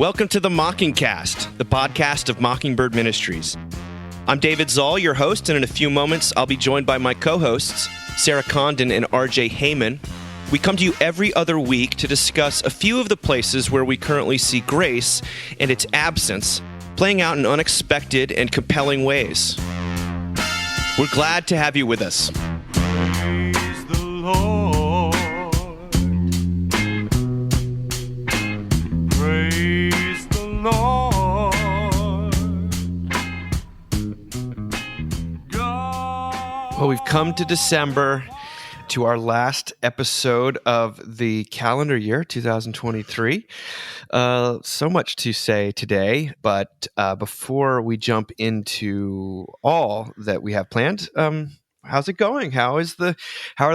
Welcome to the Mockingcast, the podcast of Mockingbird Ministries. I'm David Zoll, your host, and in a few moments, I'll be joined by my co-hosts, Sarah Condon and RJ Heyman. We come to you every other week to discuss a few of the places where we currently see grace and its absence playing out in unexpected and compelling ways. We're glad to have you with us. Praise the Lord. Praise the Lord. God. Well, we've come to December, to our last episode of the calendar year, 2023. So much to say today, but before we jump into all that we have planned, how's it going? How are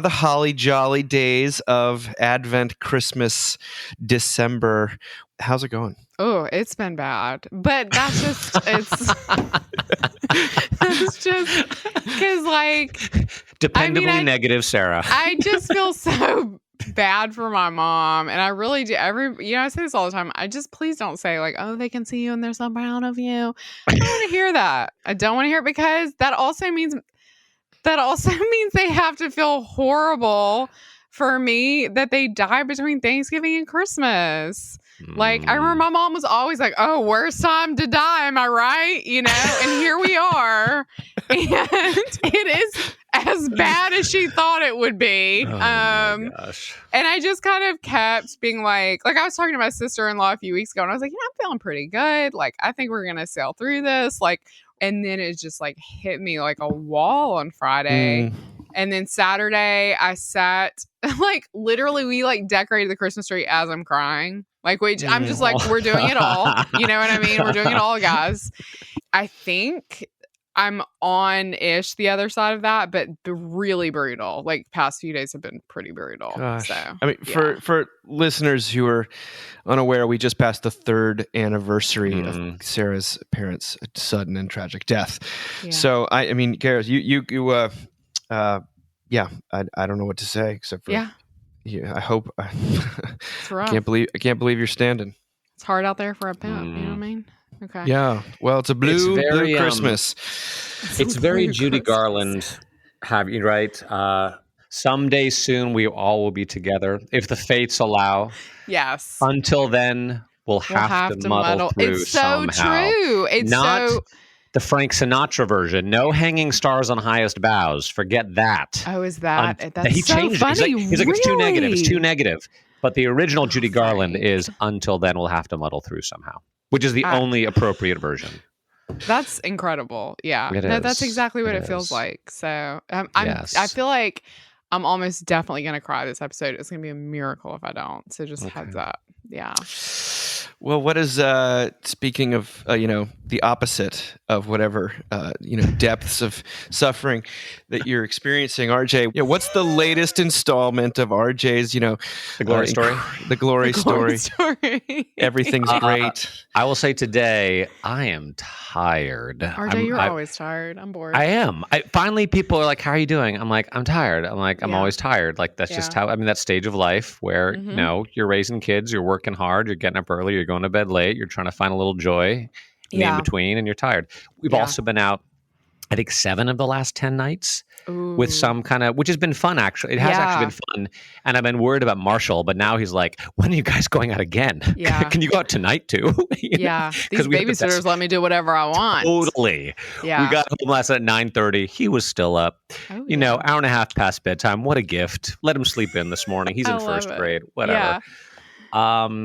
the holly jolly days of Advent, Christmas, December? How's it going? Oh, it's been bad, but that's just that's just because, like, dependably negative, Sarah. I just feel so bad for my mom, and I really do. I say this all the time. Please don't say like, "Oh, they can see you and they're so proud of you." I don't want to hear that. I don't want to hear it because that also means they have to feel horrible for me that they die between Thanksgiving and Christmas. Like, I remember my mom was always like, "Oh, worst time to die, am I right?" You know, and here we are. And it is as bad as she thought it would be. My gosh. And I just kind of kept being like I was talking to my sister-in-law a few weeks ago, and I was like, I'm feeling pretty good. Like, I think we're going to sail through this. Like, and then it just like hit me like a wall on Friday. And then Saturday I sat, like, literally we like decorated the Christmas tree as I'm crying. Like, I'm just like, we're doing it all. You know what I mean? We're doing it all, guys. I think I'm on-ish the other side of that, but really brutal. Like, past few days have been pretty brutal. Gosh. So, I mean, for listeners who are unaware, we just passed the 3rd anniversary of Sarah's parents' sudden and tragic death. Yeah. So, I mean, Gareth, I don't know what to say except for I hope it's rough. I can't believe you're standing. It's hard out there for a pimp. You know what I mean? Okay. Yeah. Well, it's a blue Christmas. It's very Judy Garland, right? Someday soon we all will be together if the fates allow. Yes. Until then, we'll have to muddle through It's so somehow. true. It's not so. The Frank Sinatra version. No hanging stars on highest boughs. Forget that. Oh, is that? That's he so changed funny. it. He's like, it's too negative. It's too Really? negative. But the original Judy Garland is until then we'll have to muddle through somehow, which is the only appropriate version. That's incredible. Yeah. It No, is. that's exactly what It it feels is. like. So Yes. I feel like I'm almost definitely going to cry this episode. It's going to be a miracle if I don't. So just heads up. Yeah. Well, what is speaking of the opposite of whatever depths of suffering that you're experiencing, RJ? What's the latest installment of RJ's The glory story? The glory story. Story. Everything's great. I will say today, I am tired. RJ, you're always tired. I'm bored. I am. Finally, people are like, "How are you doing?" I'm like, "I'm tired." I'm like, "I'm Yeah. always tired." Like, that's just how. I mean, that stage of life where you're raising kids, you're working hard, you're getting up early, you're going to bed late, you're trying to find a little joy in between, and you're tired. We've also been out, I think, 7 of the last 10 nights with some kind of, which has been fun, actually. It has actually been fun. And I've been worried about Marshall, but now he's like, "When are you guys going out again? Yeah. Can you go out tonight too?" Yeah. These babysitters let me do whatever I want. Totally. Yeah. We got home last night at 9:30. He was still up. Oh, Hour and a half past bedtime. What a gift. Let him sleep in this morning. He's in first grade. Whatever. Yeah.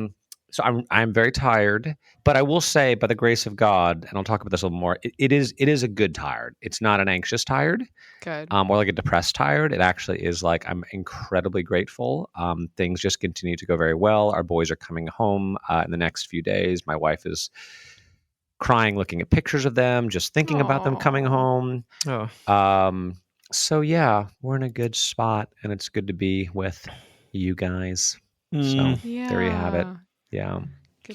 So I'm very tired, but I will say, by the grace of God, and I'll talk about this a little more, it is a good tired. It's not an anxious tired. Good. Or like a depressed tired. It actually is like, I'm incredibly grateful. Things just continue to go very well. Our boys are coming home in the next few days. My wife is crying looking at pictures of them, just thinking about them coming home. So yeah, we're in a good spot, and it's good to be with you guys. So there you have it. Yeah.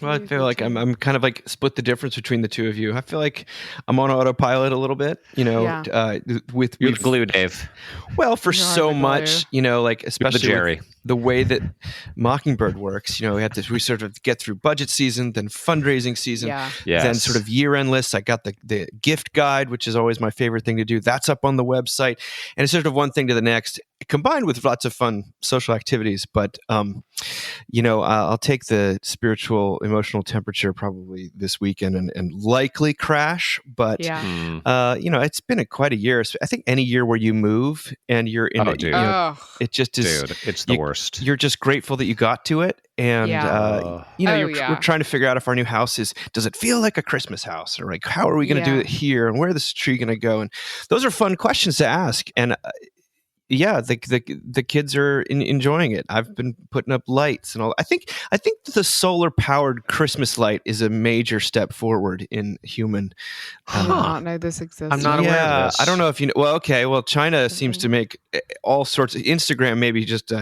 Well, I feel like I'm kind of like split the difference between the two of you. I feel like I'm on autopilot a little bit, with You're the glue, Dave. Well, for You are so the much, like especially Jerry. the way that Mockingbird works. We sort of get through budget season, then fundraising season, then sort of year-end lists. I got the gift guide, which is always my favorite thing to do. That's up on the website, and it's sort of one thing to the next, combined with lots of fun social activities. But I'll take the spiritual, emotional temperature probably this weekend and likely crash. But it's been quite a year. I think any year where you move and you're in it, it just is. Dude, it's the worst. You're just grateful that you got to it, and we're trying to figure out if our new house does it feel like a Christmas house, or like how are we going to do it here, and where is this tree going to go? And those are fun questions to ask, and the kids are enjoying it. I've been putting up lights and all. I think the solar powered Christmas light is a major step forward in human. I did not know this existed. I'm not aware of this. I don't know if you know. Well, okay. Well, China seems to make all sorts of Instagram. Maybe just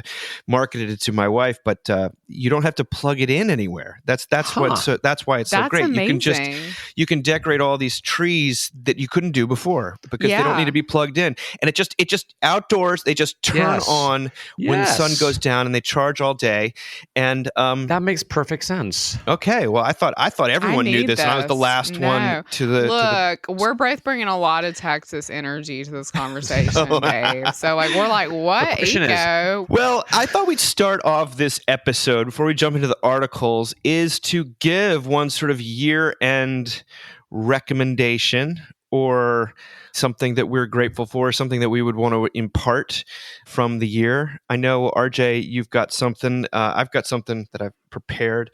marketed it to my wife, but you don't have to plug it in anywhere. That's why it's so great. Amazing. You can decorate all these trees that you couldn't do before because they don't need to be plugged in, and it just outdoors. They just turn on when the sun goes down, and they charge all day. And that makes perfect sense. Okay, well, I thought everyone knew this, and I was the last one to the. Look, we're both bringing a lot of Texas energy to this conversation, Dave. So we're like, what? Eco? Well, I thought we'd start off this episode before we jump into the articles is to give one sort of year-end recommendation or something that we're grateful for, something that we would want to impart from the year. I know, RJ, you've got something. I've got something that I've prepared.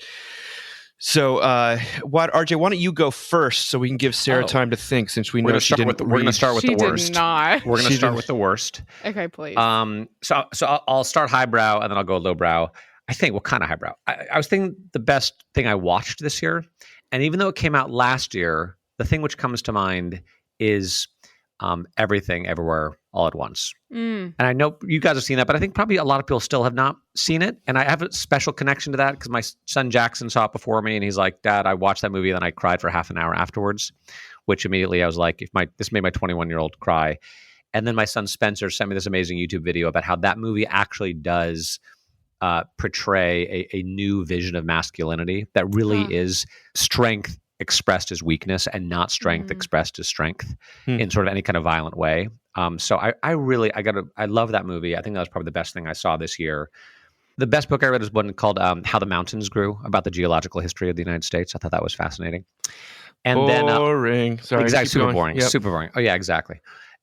So, RJ, why don't you go first so we can give Sarah time to think, since we know she didn't read. We're going to start with the worst. Did not. We're going to start with the worst. Okay, please. So I'll start highbrow and then I'll go lowbrow. I think, what kind of highbrow? I was thinking the best thing I watched this year, and even though it came out last year, the thing which comes to mind is Everything Everywhere All at Once. And I know you guys have seen that, but I think probably a lot of people still have not seen it. And I have a special connection to that because my son Jackson saw it before me, and he's like, Dad, I watched that movie and then I cried for half an hour afterwards, which immediately I was like, this made my 21-year-old cry. And then my son Spencer sent me this amazing YouTube video about how that movie actually does portray a new vision of masculinity that really is strength expressed as weakness and not strength expressed as strength in sort of any kind of violent way. So I love that movie. I think that was probably the best thing I saw this year. The best book I read was one called How the Mountains Grew, about the geological history of the United States. I thought that was fascinating. And boring. Sorry, exactly, super boring. Yep. Super boring. Oh yeah, exactly.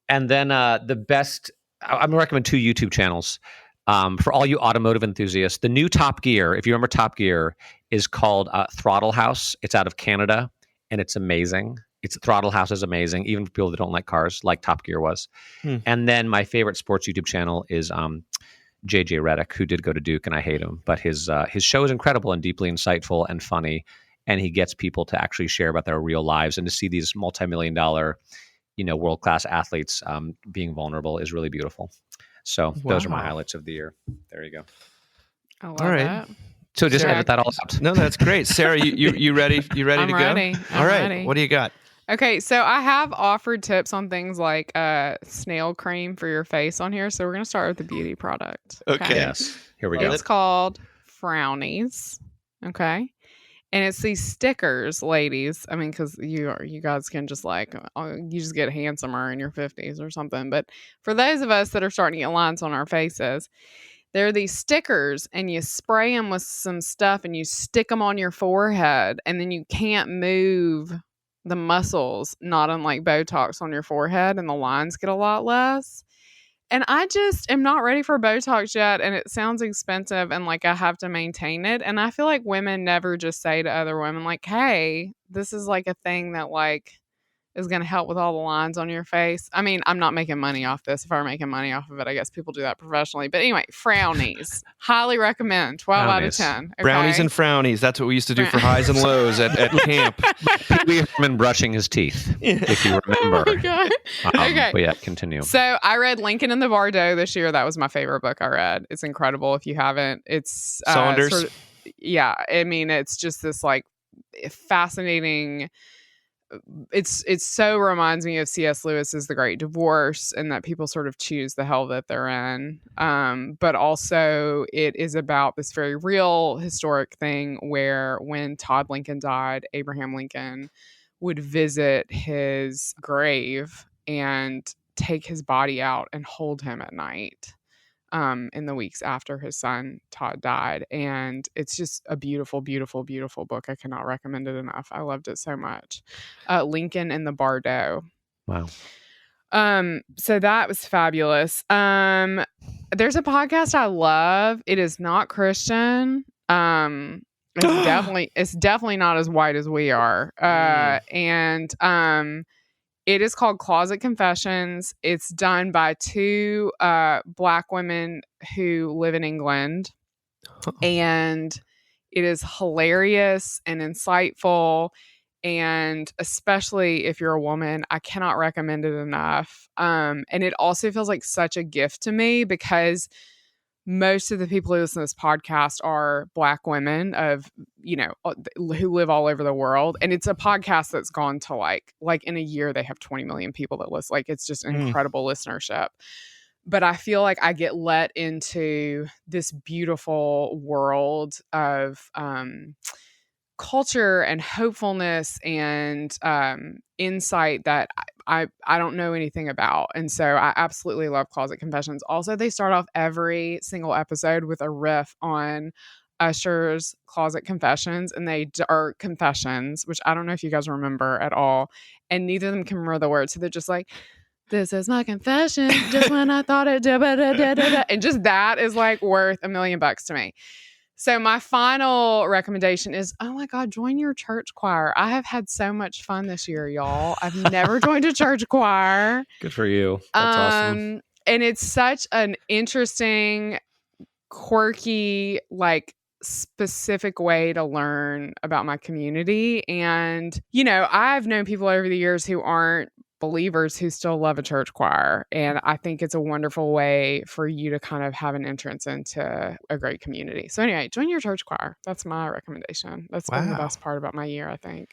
And then the best, I'm going to recommend 2 YouTube channels. For all you automotive enthusiasts, the new Top Gear, if you remember Top Gear, is called Throttle House. It's out of Canada, and it's amazing. Throttle House is amazing, even for people that don't like cars, like Top Gear was. And then my favorite sports YouTube channel is JJ Redick, who did go to Duke, and I hate him, but his show is incredible and deeply insightful and funny, and he gets people to actually share about their real lives, and to see these multi-million-dollar, world-class athletes being vulnerable is really beautiful. So those are my highlights of the year. There you go. I love that. So just edit that all out. No, that's great. Sarah, you ready? You ready to go? I'm all right. ready. What do you got? Okay, so I have offered tips on things like snail cream for your face on here. So we're going to start with the beauty product. Okay. Yes. Here we go. It's called Frownies. Okay. And it's these stickers, ladies. I mean, because you guys can just you just get handsomer in your 50s or something. But for those of us that are starting to get lines on our faces, there are these stickers, and you spray them with some stuff, and you stick them on your forehead, and then you can't move the muscles, not unlike Botox on your forehead, and the lines get a lot less. And I just am not ready for Botox yet, and it sounds expensive, and I have to maintain it. And I feel like women never just say to other women, hey, this is a thing that is going to help with all the lines on your face. I mean, I'm not making money off this. If I were making money off of it, I guess people do that professionally. But anyway, Frownies. Highly recommend. 12 out of 10. Okay? Brownies and frownies. That's what we used to do for highs and lows at camp. Pee-wee Herman brushing his teeth, if you remember. Oh my God. Okay. But yeah, continue. So I read Lincoln in the Bardo this year. That was my favorite book I read. It's incredible if you haven't. It's Saunders. yeah, I mean, it's just this like fascinating. It's so reminds me of C.S. Lewis's The Great Divorce, and that people sort of choose the hell that they're in. But also it is about this very real historic thing where when Todd Lincoln died, Abraham Lincoln would visit his grave and take his body out and hold him at night. In the weeks after his son Todd died. And it's just a beautiful, beautiful, beautiful book. I cannot recommend it enough. I loved it so much. Lincoln and the Bardo. Wow. So that was fabulous. There's a podcast I love. It is not Christian. It's definitely not as white as we are. And it is called Closet Confessions. It's done by two Black women who live in England. And it is hilarious and insightful. And especially if you're a woman, I cannot recommend it enough. And it also feels like such a gift to me because most of the people who listen to this podcast are Black women of, who live all over the world. And it's a podcast that's gone to like in a year, they have 20 million people that listen. Like, it's just incredible listenership. But I feel like I get let into this beautiful world of culture and hopefulness and insight that I don't know anything about. And so I absolutely love Closet Confessions. Also, they start off every single episode with a riff on Usher's Closet Confessions, and they are confessions, which I don't know if you guys remember at all. And neither of them can remember the words. So they're just like, this is my confession, just when I thought it did. And just that is like worth $1 million to me. So my final recommendation is, oh my God, join your church choir. I have had so much fun this year, y'all. I've never joined a church choir. Good for you. That's awesome. And it's such an interesting, quirky, like specific way to learn about my community. And, I've known people over the years who aren't believers who still love a church choir. And I think it's a wonderful way for you to kind of have an entrance into a great community. So anyway, join your church choir. That's my recommendation. That's been the best part about my year, I think.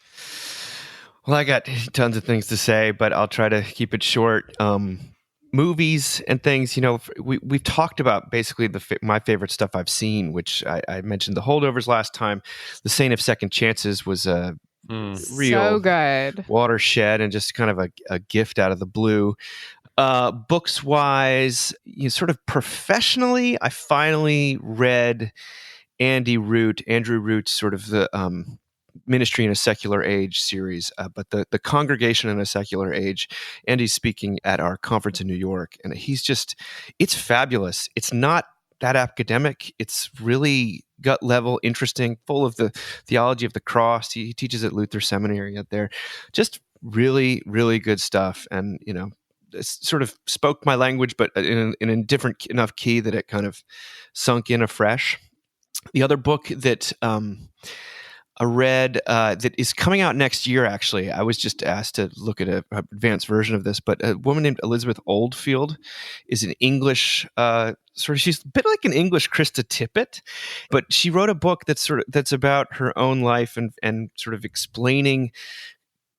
Well, I got tons of things to say, but I'll try to keep it short. Movies and things, we've talked about basically my favorite stuff I've seen, which I mentioned The Holdovers last time. The Saint of Second Chances was a real so good watershed and just kind of a gift out of the blue. Books wise, sort of professionally, I finally read Andrew Root's sort of the Ministry in a Secular Age series, but the Congregation in a Secular Age. Andy's speaking at our conference in New York, and it's fabulous. It's not that academic. It's really gut level, interesting, full of the theology of the cross. He teaches at Luther Seminary out there. Just really, really good stuff. And, it sort of spoke my language, but in a different enough key that it kind of sunk in afresh. The other book that I read that is coming out next year, actually. I was just asked to look at an advanced version of this, but a woman named Elizabeth Oldfield is an English she's a bit like an English Krista Tippett, but she wrote a book that's about her own life and sort of explaining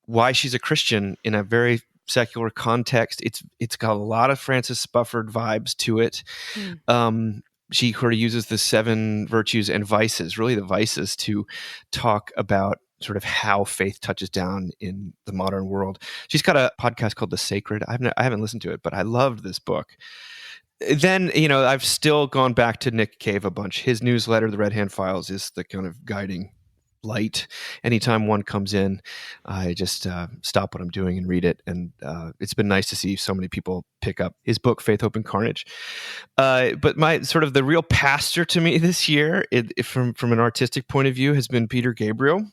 why she's a Christian in a very secular context. It's got a lot of Francis Spufford vibes to it. She sort of uses the 7 virtues and vices, really the vices, to talk about sort of how faith touches down in the modern world. She's got a podcast called The Sacred. I haven't listened to it, but I loved this book. Then, I've still gone back to Nick Cave a bunch. His newsletter, The Red Hand Files, is the kind of guiding light. Anytime one comes in, I just stop what I'm doing and read it. And it's been nice to see so many people pick up his book, Faith, Hope, and Carnage. But my sort of the real pastor to me this year, from an artistic point of view, has been Peter Gabriel.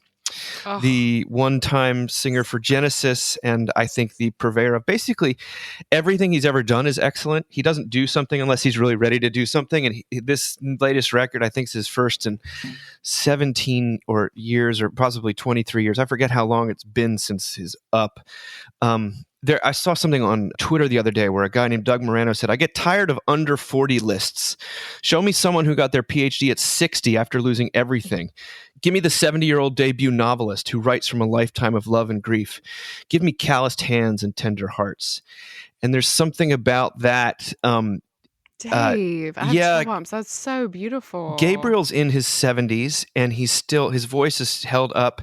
The one-time singer for Genesis, and I think the purveyor of basically everything he's ever done is excellent. He doesn't do something unless he's really ready to do something, and this latest record, I think, is his first in 17 years or possibly 23 years. I forget how long it's been since his up. I saw something on Twitter the other day where a guy named Doug Morano said, I get tired of under 40 lists. Show me someone who got their PhD at 60 after losing everything. Give me the 70-year-old debut novelist who writes from a lifetime of love and grief. Give me calloused hands and tender hearts. And there's something about that. Dave, I have goosebumps. That's so beautiful. Gabriel's in his 70s, and his voice is held up,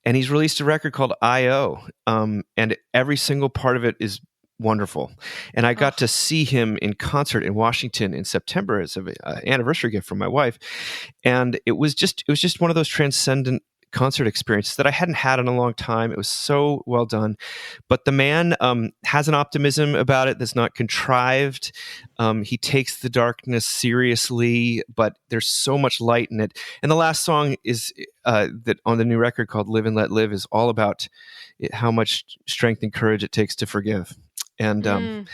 and he's released a record called I.O., and every single part of it is wonderful. And I got to see him in concert in Washington in September as an anniversary gift from my wife, and it was just one of those transcendent concert experiences that I hadn't had in a long time. It was so well done, but the man has an optimism about it that's not contrived. He takes the darkness seriously, but there's so much light in it. And the last song is that on the new record called "Live and Let Live" is all about how much strength and courage it takes to forgive. And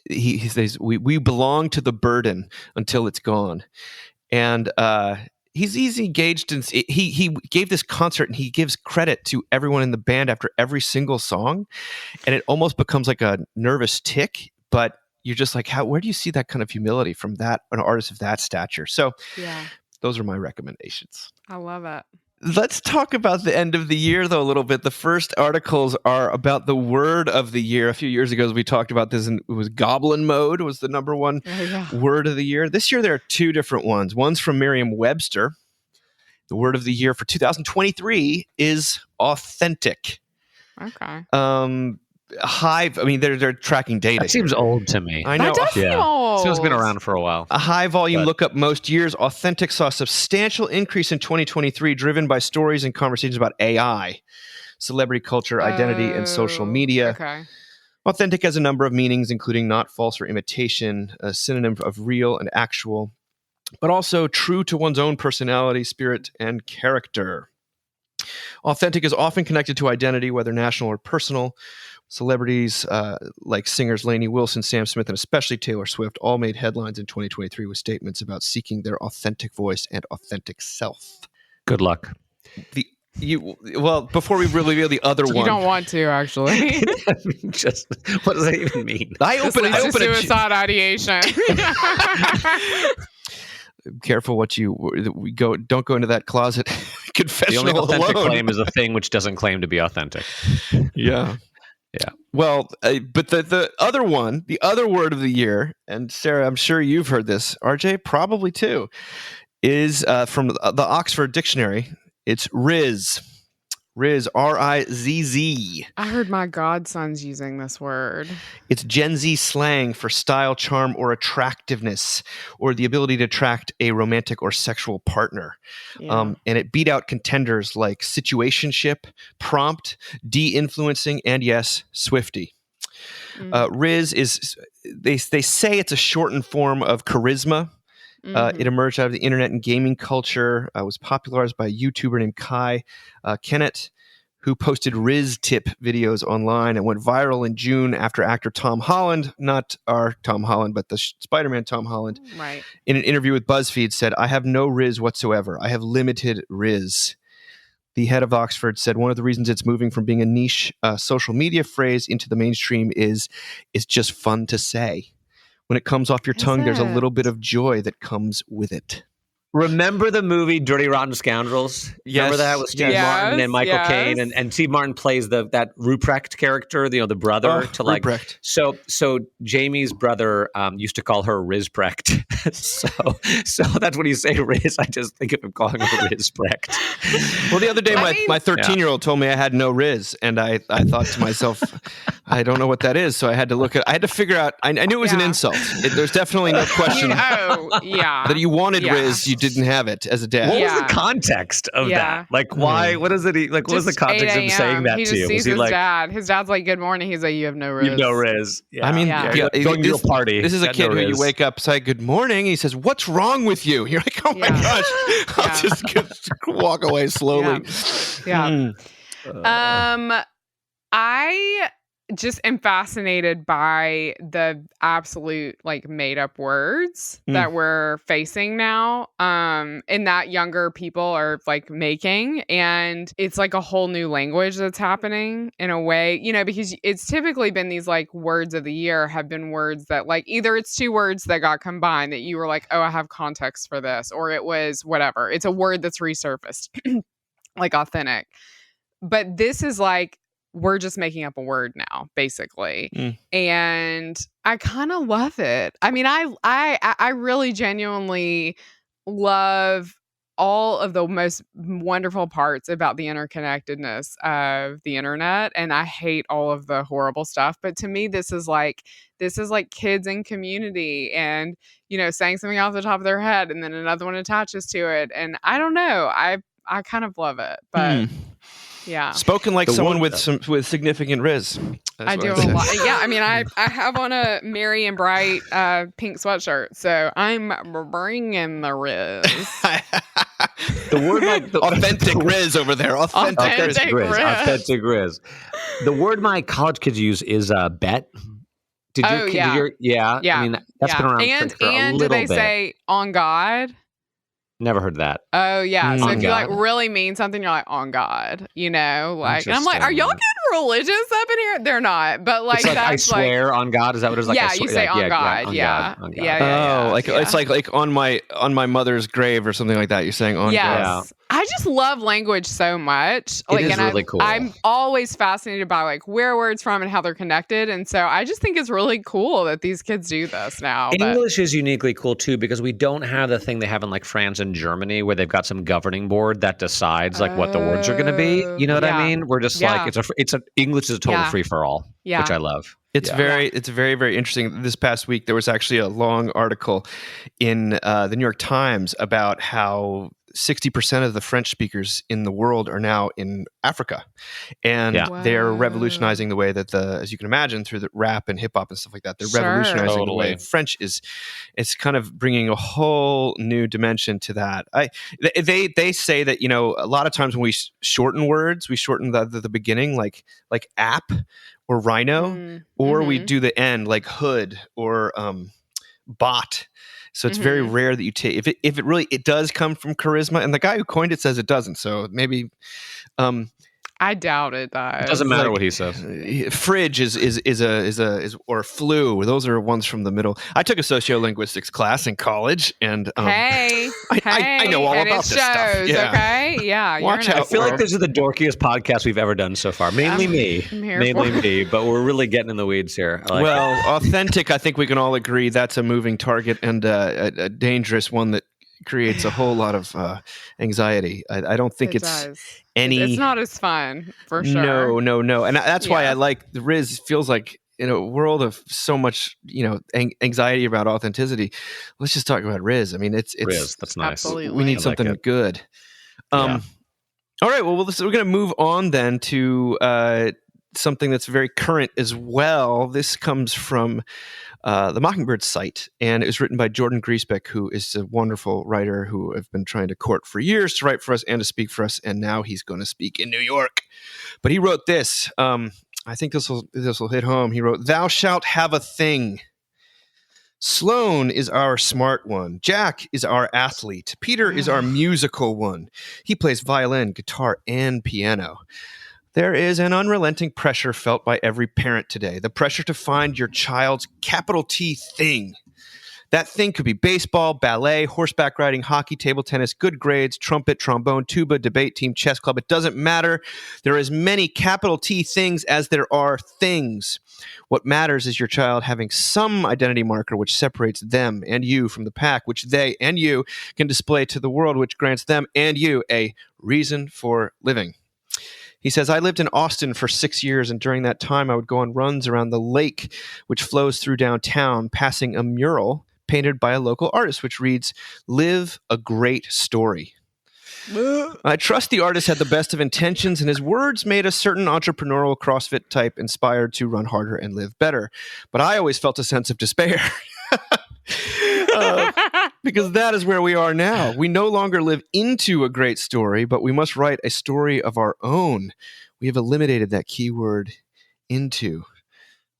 he says we belong to the burden until it's gone. And he's engaged in. He gave this concert, and he gives credit to everyone in the band after every single song, and it almost becomes like a nervous tick. But you're just like, where do you see that kind of humility from an artist of that stature? So, those are my recommendations. I love it. Let's talk about the end of the year, though, a little bit. The first articles are about the word of the year. A few years ago, we talked about this, and it was goblin mode was the number one word of the year. This year, there are two different ones. One's from Merriam-Webster. The word of the year for 2023 is authentic. Okay. Hive. I mean, they're tracking data. That seems old to me. I know. That does seem old. It's been around for a while. A high volume lookup most years. Authentic saw a substantial increase in 2023, driven by stories and conversations about AI, celebrity culture, identity, and social media. Okay. Authentic has a number of meanings, including not false or imitation, a synonym of real and actual, but also true to one's own personality, spirit, and character. Authentic is often connected to identity, whether national or personal. Celebrities like singers Lainey Wilson, Sam Smith, and especially Taylor Swift all made headlines in 2023 with statements about seeking their authentic voice and authentic self. Good luck. Before we reveal the other one, you don't want to actually. Just what does that even mean? I open suicide ideation. Careful what don't go into that closet confessional. The only authentic alone. claim is a thing which doesn't claim to be authentic. Yeah. Well, but the other one, the other word of the year, and Sarah, I'm sure you've heard this, RJ probably too, is from the Oxford Dictionary. It's Rizz. Rizz, R-I-Z-Z. I heard my godson's using this word. It's Gen Z slang for style, charm, or attractiveness, or the ability to attract a romantic or sexual partner. And it beat out contenders like situationship, prompt, de-influencing, and yes, Swiftie. Rizz is, they say it's a shortened form of charisma. It emerged out of the internet and gaming culture. Was popularized by a YouTuber named Kai Kennett, who posted Rizz tip videos online and went viral in June after actor Tom Holland, not our Tom Holland, but the Spider-Man Tom Holland, right, in an interview with BuzzFeed said, "I have no Rizz whatsoever. I have limited Rizz." The head of Oxford said one of the reasons it's moving from being a niche social media phrase into the mainstream is it's just fun to say. When it comes off your tongue, there's a little bit of joy that comes with it. Remember the movie Dirty Rotten Scoundrels? Yes. Remember that with Steve Martin and Michael Caine, and Steve Martin plays that Ruprecht character, the brother to like. Ruprecht. So Jamie's brother used to call her Rizprecht. so that's when you say Riz, I just think of him calling her Rizprecht. Well, the other day my 13-year-old told me I had no Rizz, and I thought to myself, I don't know what that is. So I had to figure out. I knew it was an insult. There's definitely no question that you wanted Rizz. You didn't have it as a dad. What was the context of that? Like, why? What is it? Like, what was the context of saying that to you? He just sees his dad. His dad's like, "Good morning." He's like, "You have no Riz." You have no Riz. Yeah. I mean, going to a party. This is a kid who you wake up, say good morning. He says, "What's wrong with you?" You're like, "Oh my gosh!" I'll just walk away slowly. I just am fascinated by the absolute like made up words that we're facing now, and that younger people are like making, and it's like a whole new language that's happening in a way, you know, because it's typically been these like words of the year have been words that like either it's two words that got combined that you were like, oh, I have context for this, or it was whatever. It's a word that's resurfaced, like authentic. But this is like, we're just making up a word now, basically. And I kind of love it. I mean, I really genuinely love all of the most wonderful parts about the interconnectedness of the internet. And I hate all of the horrible stuff. But to me, this is like kids in community and, you know, saying something off the top of their head and then another one attaches to it. And I don't know. I kind of love it. But yeah. Spoken like someone with significant Riz. I do a lot. Yeah, I mean, I have on a merry and bright pink sweatshirt, so I'm bringing the Riz. The word like the authentic Riz over there. Authentic Riz. Authentic Riz. The word my college kids use is bet. Did yeah. I mean, that's been around for a little do they bit. say on God? Never heard that. Oh yeah. So On if you God. like really mean something, you're like on God, you know, like, and I'm like, are y'all getting religious up in here? They're not, but like, it's like that's I swear on God. Is that what it is? Like, yeah, I swear, you say on God. on Yeah. God, on God. Yeah. It's like on my mother's grave or something like that. You're saying on God. Yes. I just love language so much. Like, it is really cool. I'm always fascinated by like where words from and how they're connected. And so I just think it's really cool that these kids do this now. English is uniquely cool too because we don't have the thing they have in like France and Germany where they've got some governing board that decides like what the words are going to be. You know what I mean? We're just like English is a total free for all, which I love. It's very, very interesting. This past week, there was actually a long article in the New York Times about how 60% of the French speakers in the world are now in Africa. And they're revolutionizing the way that as you can imagine, through the rap and hip hop and stuff like that, they're revolutionizing the way French is. It's kind of bringing a whole new dimension to that. They say that, you know, a lot of times when we shorten words, we shorten the beginning, like app or rhino, or we do the end like hood or bot. So it's very rare that you take if it really does come from charisma, and the guy who coined it says it doesn't. So maybe I doubt it does. It doesn't matter what he says. Fridge is or flu. Those are ones from the middle. I took a sociolinguistics class in college, and I know all about this stuff. Yeah. Okay, yeah. Watch out. I feel like this is the dorkiest podcast we've ever done so far. Mainly me, but we're really getting in the weeds here. Authentic. I think we can all agree that's a moving target and a dangerous one that creates a whole lot of anxiety. I don't think it's not as fun for sure. No. And that's why I like the Riz. Feels like in a world of so much, you know, anxiety about authenticity. Let's just talk about Riz. I mean, it's Riz. That's nice. Absolutely. We need something good. All right. Well, we're going to move on then to something that's very current as well. This comes from the Mockingbird site, and it was written by Jordan Griesbeck, who is a wonderful writer who I've been trying to court for years to write for us and to speak for us, and now he's going to speak in New York. But he wrote this. I think this will hit home. He wrote, "Thou shalt have a thing. Sloan is our smart one. Jack is our athlete. Peter is our musical one. He plays violin, guitar, and piano. There is an unrelenting pressure felt by every parent today, the pressure to find your child's capital T thing. That thing could be baseball, ballet, horseback riding, hockey, table tennis, good grades, trumpet, trombone, tuba, debate team, chess club. It doesn't matter. There are as many capital T things as there are things. What matters is your child having some identity marker which separates them and you from the pack, which they and you can display to the world, which grants them and you a reason for living." He says, "I lived in Austin for 6 years, and during that time I would go on runs around the lake, which flows through downtown, passing a mural painted by a local artist, which reads, 'Live a great story.' I trust the artist had the best of intentions, and his words made a certain entrepreneurial CrossFit type inspired to run harder and live better. But I always felt a sense of despair." Because that is where we are now. We no longer live into a great story, but we must write a story of our own. We have eliminated that keyword into.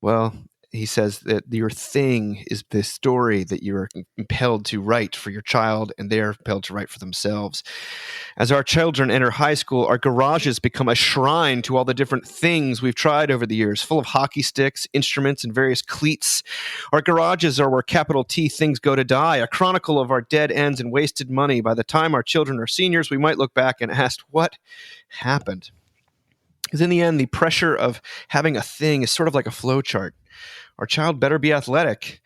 Well, he says that your thing is the story that you're compelled to write for your child, and they are compelled to write for themselves. As our children enter high school, our garages become a shrine to all the different things we've tried over the years, full of hockey sticks, instruments, and various cleats. Our garages are where capital T things go to die, a chronicle of our dead ends and wasted money. By the time our children are seniors, we might look back and ask, what happened? Because in the end, the pressure of having a thing is sort of like a flow chart. Our child better be athletic.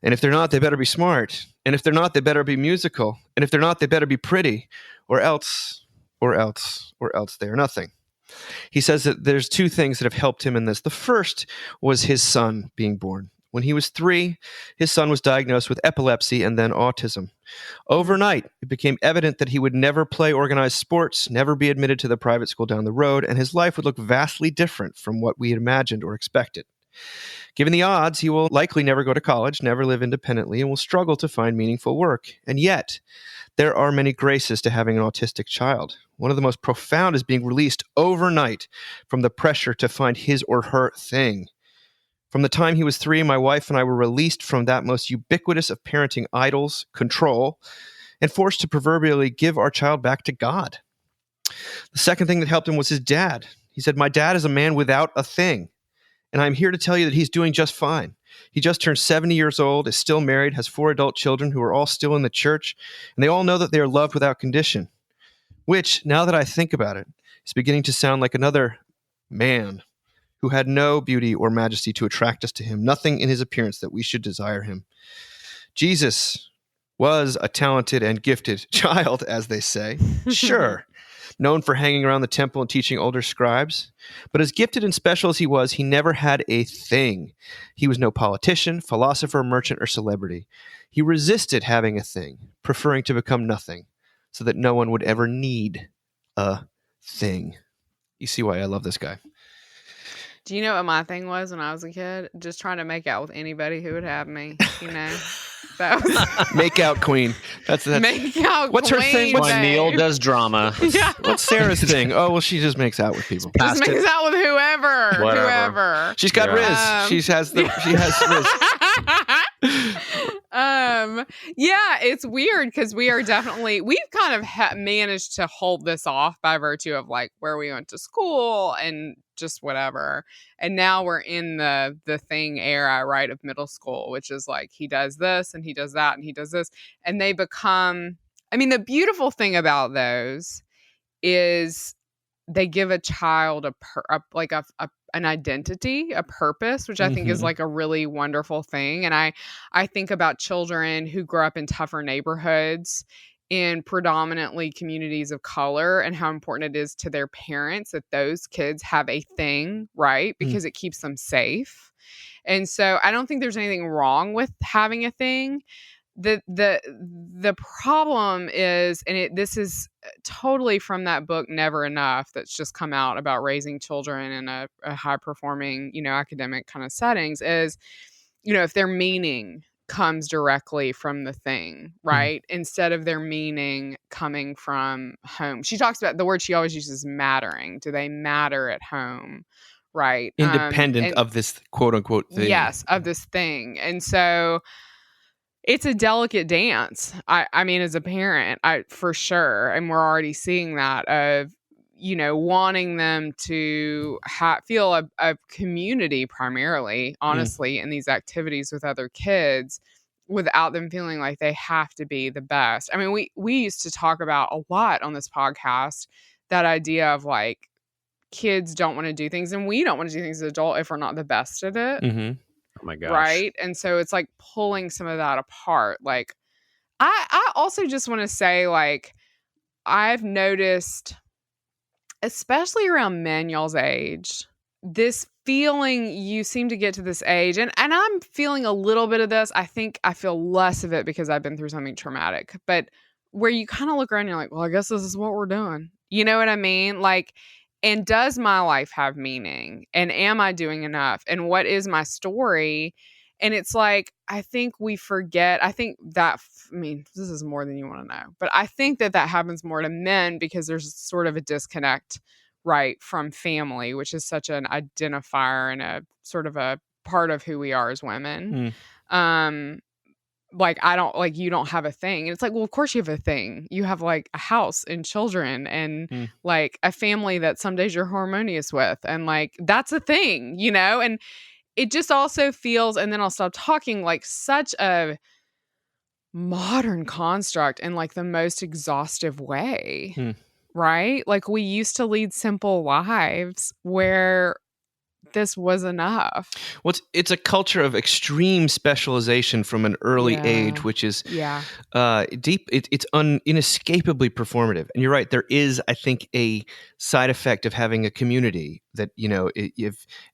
And if they're not, they better be smart. And if they're not, they better be musical. And if they're not, they better be pretty. Or else they are nothing. He says that there's two things that have helped him in this. The first was his son being born. When he was 3, his son was diagnosed with epilepsy and then autism. Overnight, it became evident that he would never play organized sports, never be admitted to the private school down the road, and his life would look vastly different from what we had imagined or expected. Given the odds, he will likely never go to college, never live independently, and will struggle to find meaningful work. And yet, there are many graces to having an autistic child. One of the most profound is being released overnight from the pressure to find his or her thing. From the time he was 3, my wife and I were released from that most ubiquitous of parenting idols, control, and forced to proverbially give our child back to God. The second thing that helped him was his dad. He said, "My dad is a man without a thing. And I'm here to tell you that he's doing just fine. He just turned 70 years old, is still married, has 4 adult children who are all still in the church, and they all know that they are loved without condition." Which, now that I think about it, is beginning to sound like another man who had no beauty or majesty to attract us to him, nothing in his appearance that we should desire him. Jesus was a talented and gifted child, as they say. Sure. Known for hanging around the temple and teaching older scribes. But as gifted and special as he was, he never had a thing. He was no politician, philosopher, merchant, or celebrity. He resisted having a thing, preferring to become nothing, so that no one would ever need a thing. You see why I love this guy. Do you know what my thing was when I was a kid? Just trying to make out with anybody who would have me, you know? That was Make out queen. That's make out what's her queen, thing? When babe. Neil does drama. Yeah. What's Sarah's thing? Oh, well, she just makes out with people. Just makes out with whoever. Whatever. Whoever. She's got Yeah. Riz. She has Riz. Yeah, it's weird because we've kind of managed to hold this off by virtue of like where we went to school and just whatever. And now we're in the thing era, right, of middle school, which is like he does this and he does that and he does this. And they become, I mean, the beautiful thing about those is they give a child an identity, a purpose, which I think is like a really wonderful thing. And I think about children who grow up in tougher neighborhoods in predominantly communities of color and how important it is to their parents that those kids have a thing, right? Because it keeps them safe. And so I don't think there's anything wrong with having a thing. The problem is, and this is totally from that book Never Enough that's just come out about raising children in a high performing, academic kind of settings, is, if their meaning comes directly from the thing, right? Instead of their meaning coming from home. She talks about the word she always uses, mattering. Do they matter at home? Right. Independent of this quote unquote thing. Yes, of this thing. And so it's a delicate dance. I mean, as a parent, for sure. And we're already seeing that of, wanting them to feel a community primarily, honestly, in these activities with other kids without them feeling like they have to be the best. I mean, we used to talk about a lot on this podcast, that idea of like kids don't want to do things and we don't want to do things as adults if we're not the best at it. Oh my gosh. Right. And so it's like pulling some of that apart. Like, I also just want to say, like, I've noticed, especially around men y'all's age, this feeling you seem to get to this age, and I'm feeling a little bit of this. I think I feel less of it because I've been through something traumatic, but where you kind of look around and you're like, well, I guess this is what we're doing. You know what I mean? Like, and does my life have meaning? And am I doing enough? And what is my story? And it's like, I think we forget. I think that, this is more than you want to know, but I think that happens more to men because there's sort of a disconnect, right, from family, which is such an identifier and a sort of a part of who we are as women. Like, I don't, like, you don't have a thing. And it's like, well, of course you have a thing. You have like a house and children and like a family that some days you're harmonious with. And like, that's a thing, you know? And it just also feels, and then I'll stop talking, like such a modern construct in like the most exhaustive way, right? Like, we used to lead simple lives where this was enough. Well, it's a culture of extreme specialization from an early age, which is deep. It's inescapably performative. And you're right. There is, I think, a side effect of having a community that, you know,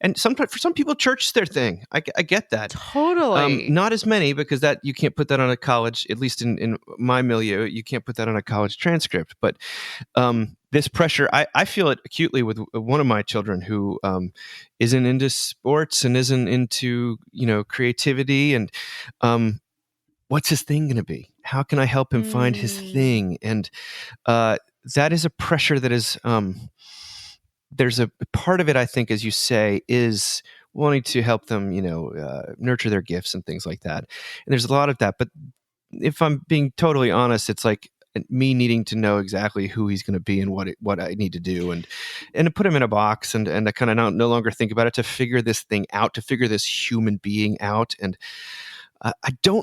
and sometimes for some people, church is their thing. I get that. Totally. Not as many, because that you can't put that on a college, at least in my milieu, you can't put that on a college transcript. But this pressure, I feel it acutely with one of my children who isn't into sports and isn't into, you know, creativity. And what's his thing going to be? How can I help him find his thing? And that is a pressure that is, there's a part of it, I think, as you say, is wanting to help them, you know, nurture their gifts and things like that. And there's a lot of that. But if I'm being totally honest, it's like me needing to know exactly who he's going to be and what I need to do, and to put him in a box and I kind of no longer think about it, to figure this thing out, to figure this human being out. And I know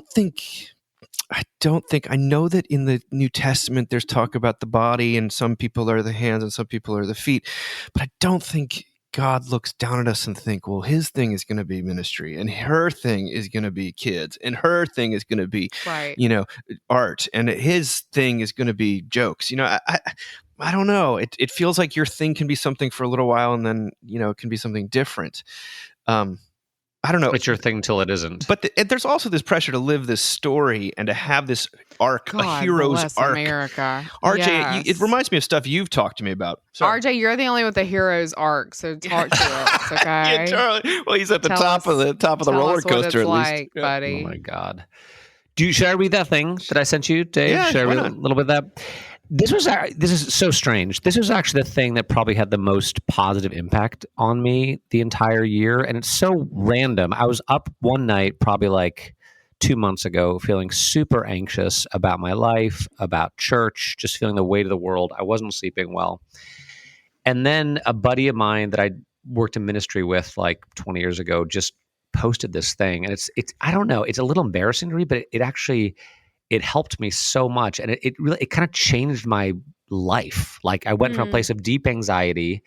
that in the New Testament there's talk about the body, and some people are the hands and some people are the feet, but I don't think God looks down at us and think, well, his thing is going to be ministry, and her thing is going to be kids, and her thing is going to be, you know, art, and his thing is going to be jokes. You know, I don't know. It feels like your thing can be something for a little while, and then, you know, it can be something different. I don't know. It's your thing till it isn't. But there's also this pressure to live this story and to have this arc, a hero's arc. America. RJ, it reminds me of stuff you've talked to me about. Sorry. RJ, you're the only one with the hero's arc, so talk to us, okay? Yeah, Charlie. Well, he's at the top of the roller coaster, at least, like, buddy. Oh my God. Should I read that thing that I sent you, Dave? Yeah, should I read a little bit of that? This is so strange. This was actually the thing that probably had the most positive impact on me the entire year. And it's so random. I was up one night, probably like 2 months ago, feeling super anxious about my life, about church, just feeling the weight of the world. I wasn't sleeping well. And then a buddy of mine that I worked in ministry with like 20 years ago just posted this thing. And it's I don't know, it's a little embarrassing to read, but it helped me so much. And it really kind of changed my life. Like, I went from a place of deep anxiety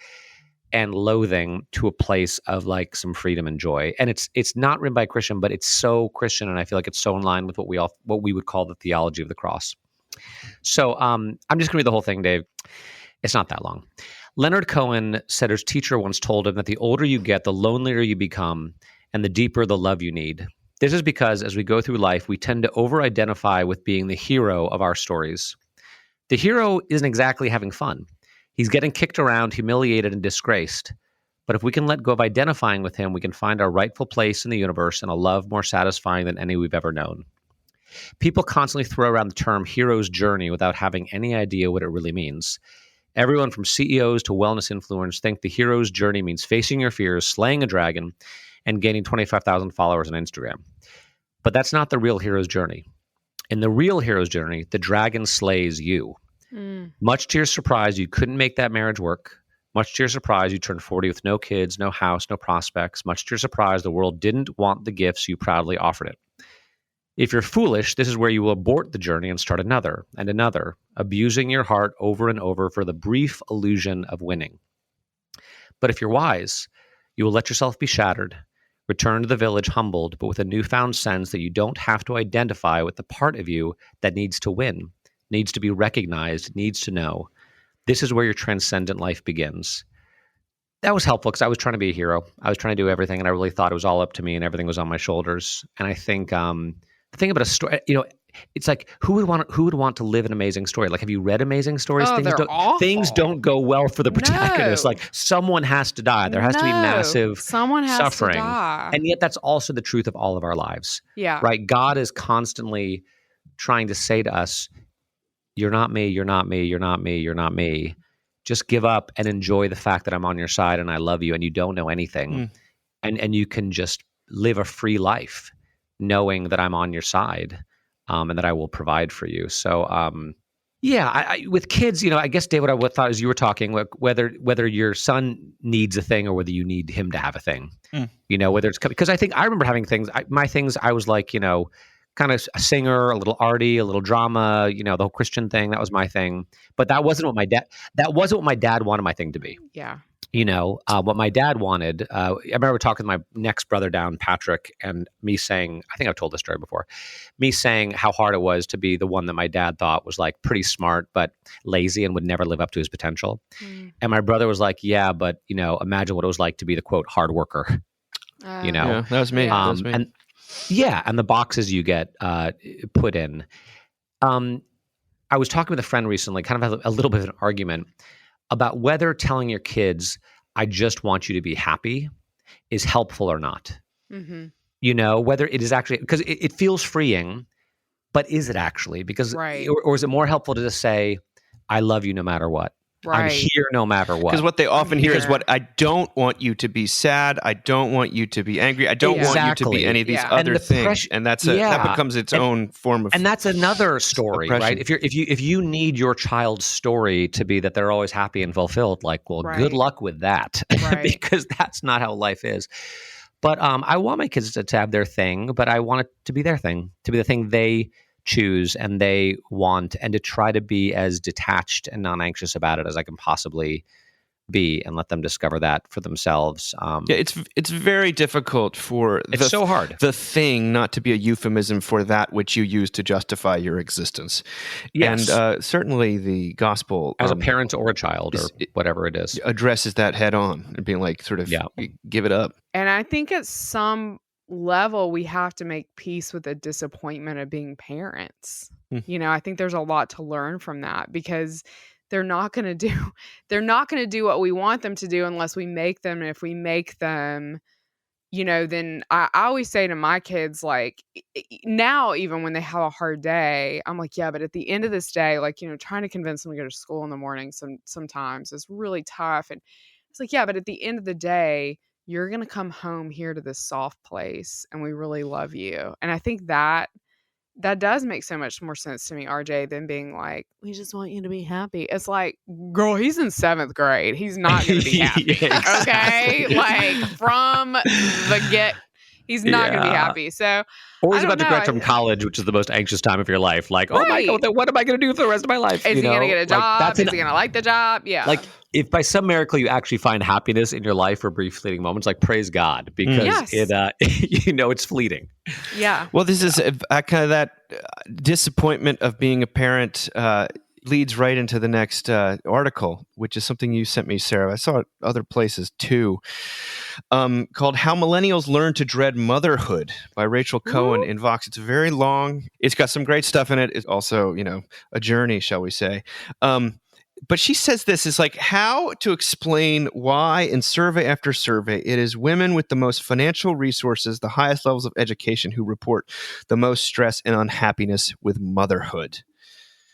and loathing to a place of like some freedom and joy. And it's not written by a Christian, but it's so Christian. And I feel like it's so in line with what we would call the theology of the cross. So I'm just gonna read the whole thing, Dave. It's not that long. Leonard Cohen said his teacher once told him that the older you get, the lonelier you become, and the deeper the love you need. This is because as we go through life, we tend to over-identify with being the hero of our stories. The hero isn't exactly having fun. He's getting kicked around, humiliated, and disgraced. But if we can let go of identifying with him, we can find our rightful place in the universe and a love more satisfying than any we've ever known. People constantly throw around the term hero's journey without having any idea what it really means. Everyone from CEOs to wellness influencers think the hero's journey means facing your fears, slaying a dragon, and gaining 25,000 followers on Instagram. But that's not the real hero's journey. In the real hero's journey, the dragon slays you. Much to your surprise, you couldn't make that marriage work. Much to your surprise, you turned 40 with no kids, no house, no prospects. Much to your surprise, the world didn't want the gifts you proudly offered it. If you're foolish, this is where you will abort the journey and start another and another, abusing your heart over and over for the brief illusion of winning. But if you're wise, you will let yourself be shattered, return to the village humbled, but with a newfound sense that you don't have to identify with the part of you that needs to win, needs to be recognized, needs to know. This is where your transcendent life begins. That was helpful because I was trying to be a hero. I was trying to do everything, and I really thought it was all up to me and everything was on my shoulders. And I think the thing about a story, it's like who would want to live an amazing story? Like, have you read Amazing Stories? Oh, things don't go well for the protagonist. No. Like, someone has to die. There has to be massive someone has suffering. To die. And yet that's also the truth of all of our lives. Yeah. Right? God is constantly trying to say to us, you're not me, you're not me, you're not me, you're not me. Just give up and enjoy the fact that I'm on your side and I love you and you don't know anything. And you can just live a free life, knowing that I'm on your side, and that I will provide for you. So, I with kids, I guess, David, I thought as you were talking, whether your son needs a thing or whether you need him to have a thing, whether it's because I think I remember having things. My things, I was like, kind of a singer, a little arty, a little drama, the whole Christian thing. That was my thing. But that wasn't what my dad wanted my thing to be. Yeah. What my dad wanted. I remember talking to my next brother down, Patrick, and me saying, I think I've told this story before, me saying how hard it was to be the one that my dad thought was like pretty smart, but lazy and would never live up to his potential. And my brother was like, yeah, but, imagine what it was like to be the quote hard worker, Yeah, that was me. That was me. And the boxes you get put in. I was talking with a friend recently, kind of had a little bit of an argument about whether telling your kids, I just want you to be happy, is helpful or not. Whether it is actually, because it feels freeing, but is it actually? Because, or is it more helpful to just say, I love you no matter what? I'm here no matter what. Because what they often hear is I don't want you to be sad. I don't want you to be angry. I don't want you to be any of these other things. And that becomes its own form of. And that's another story, oppression. Right? If you need your child's story to be that they're always happy and fulfilled, good luck with that, because that's not how life is. But I want my kids to have their thing, but I want it to be their thing, to be the thing they choose and they want, and to try to be as detached and non-anxious about it as I can possibly be, and let them discover that for themselves. It's very difficult for so hard. The thing not to be a euphemism for that which you use to justify your existence. Yes. And certainly the gospel, as a parent or a child or whatever it is, addresses that head on and being like, sort of, give it up. And I think at some level we have to make peace with the disappointment of being parents. I think there's a lot to learn from that, because they're not going to do what we want them to do unless we make them. And if we make them, then I always say to my kids, like, now, even when they have a hard day, I'm like, yeah, but at the end of this day, like, trying to convince them to go to school in the morning sometimes is really tough. And it's like, yeah, but at the end of the day, you're going to come home here to this soft place and we really love you. And I think that does make so much more sense to me, RJ, than being like, we just want you to be happy. It's like, girl, he's in 7th grade. He's not going to be happy. Okay? Like, from the get, he's not going to be happy. So, or he's about to graduate from college, which is the most anxious time of your life. Like, oh my God, what am I going to do for the rest of my life? Is he going to get a job? Is he going to like the job? Yeah. Like, if by some miracle you actually find happiness in your life for brief fleeting moments, like, praise God, because it's fleeting. Yeah. Well, this is kind of that disappointment of being a parent leads right into the next article, which is something you sent me, Sarah. I saw it other places too, called How Millennials Learn to Dread Motherhood by Rachel Cohen in Vox. It's very long. It's got some great stuff in it. It's also, a journey, shall we say. But she says this is like how to explain why, in survey after survey, it is women with the most financial resources, the highest levels of education, who report the most stress and unhappiness with motherhood.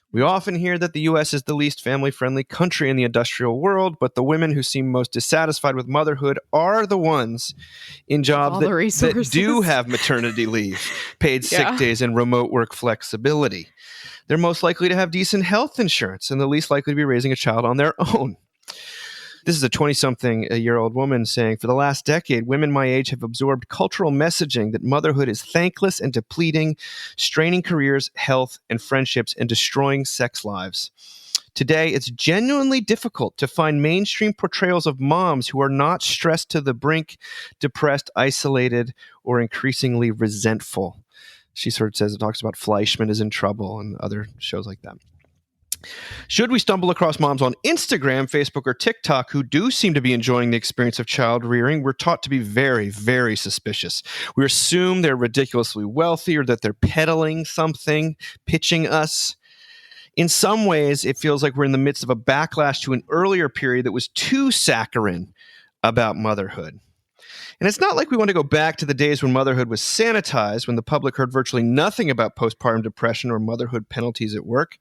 We often hear that the U.S. is the least family-friendly country in the industrial world, but the women who seem most dissatisfied with motherhood are the ones in jobs that do have maternity leave, paid sick days, and remote work flexibility. They're most likely to have decent health insurance and the least likely to be raising a child on their own. This is a 20-something-year-old woman saying, for the last decade, women my age have absorbed cultural messaging that motherhood is thankless and depleting, straining careers, health, and friendships, and destroying sex lives. Today, it's genuinely difficult to find mainstream portrayals of moms who are not stressed to the brink, depressed, isolated, or increasingly resentful. She sort of talks about Fleischman is in trouble and other shows like that. Should we stumble across moms on Instagram, Facebook, or TikTok who do seem to be enjoying the experience of child rearing, we're taught to be very, very suspicious. We assume they're ridiculously wealthy or that they're peddling something, pitching us. In some ways, it feels like we're in the midst of a backlash to an earlier period that was too saccharine about motherhood. And it's not like we want to go back to the days when motherhood was sanitized, when the public heard virtually nothing about postpartum depression or motherhood penalties at work.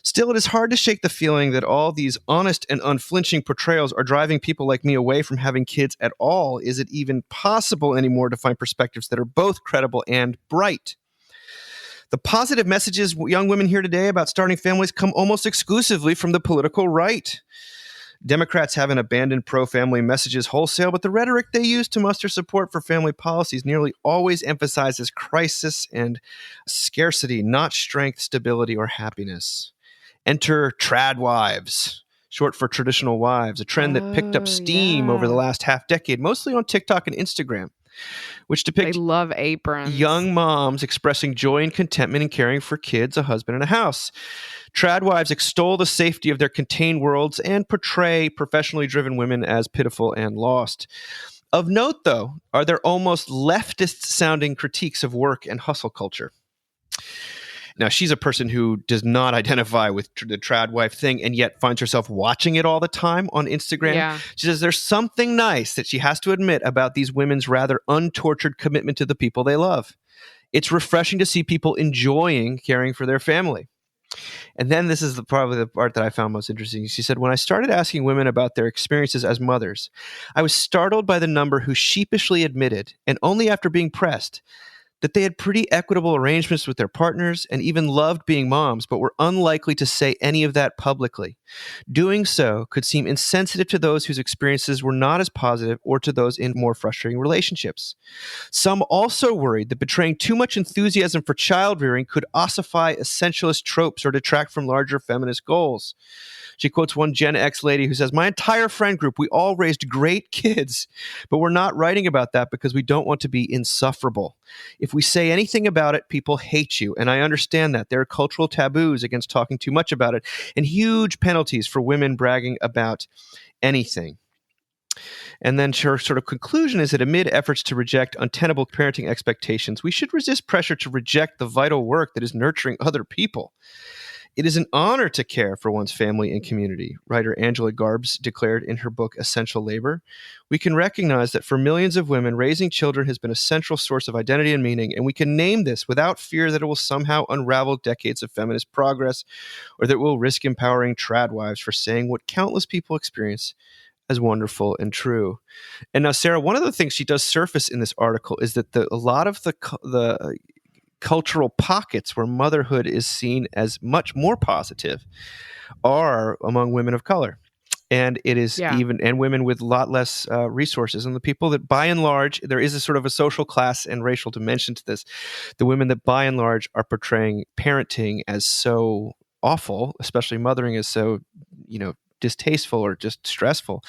Still, it is hard to shake the feeling that all these honest and unflinching portrayals are driving people like me away from having kids at all. Is it even possible anymore to find perspectives that are both credible and bright? The positive messages young women hear today about starting families come almost exclusively from the political right. Democrats haven't abandoned pro-family messages wholesale, but the rhetoric they use to muster support for family policies nearly always emphasizes crisis and scarcity, not strength, stability, or happiness. Enter trad wives, short for traditional wives, a trend that picked up steam over the last half decade, mostly on TikTok and Instagram, which depict they love aprons. Young moms expressing joy and contentment in caring for kids, a husband, and a house. Trad wives extol the safety of their contained worlds and portray professionally driven women as pitiful and lost. Of note, though, are their almost leftist-sounding critiques of work and hustle culture. Now, she's a person who does not identify with the trad wife thing and yet finds herself watching it all the time on Instagram. Yeah. She says there's something nice that she has to admit about these women's rather untortured commitment to the people they love. It's refreshing to see people enjoying caring for their family. And then this is probably the part that I found most interesting. She said, when I started asking women about their experiences as mothers, I was startled by the number who sheepishly admitted, and only after being pressed, that they had pretty equitable arrangements with their partners and even loved being moms, but were unlikely to say any of that publicly. Doing so could seem insensitive to those whose experiences were not as positive or to those in more frustrating relationships. Some also worried that betraying too much enthusiasm for child-rearing could ossify essentialist tropes or detract from larger feminist goals. She quotes one Gen X lady who says, "My entire friend group, we all raised great kids, but we're not writing about that because we don't want to be insufferable. If we say anything about it, people hate you. And I understand that. There are cultural taboos against talking too much about it and huge penalties for women bragging about anything." And then her sort of conclusion is that amid efforts to reject untenable parenting expectations, we should resist pressure to reject the vital work that is nurturing other people. It is an honor to care for one's family and community, writer Angela Garbs declared in her book Essential Labor. We can recognize that for millions of women, raising children has been a central source of identity and meaning, and we can name this without fear that it will somehow unravel decades of feminist progress or that it will risk empowering trad wives for saying what countless people experience as wonderful and true. And now, Sarah, one of the things she does surface in this article is that a lot of the cultural pockets where motherhood is seen as much more positive are among women of color. And it is and women with a lot less resources. And the people that by and large, there is a sort of a social class and racial dimension to this. The women that by and large are portraying parenting as so awful, especially mothering as so, distasteful or just stressful,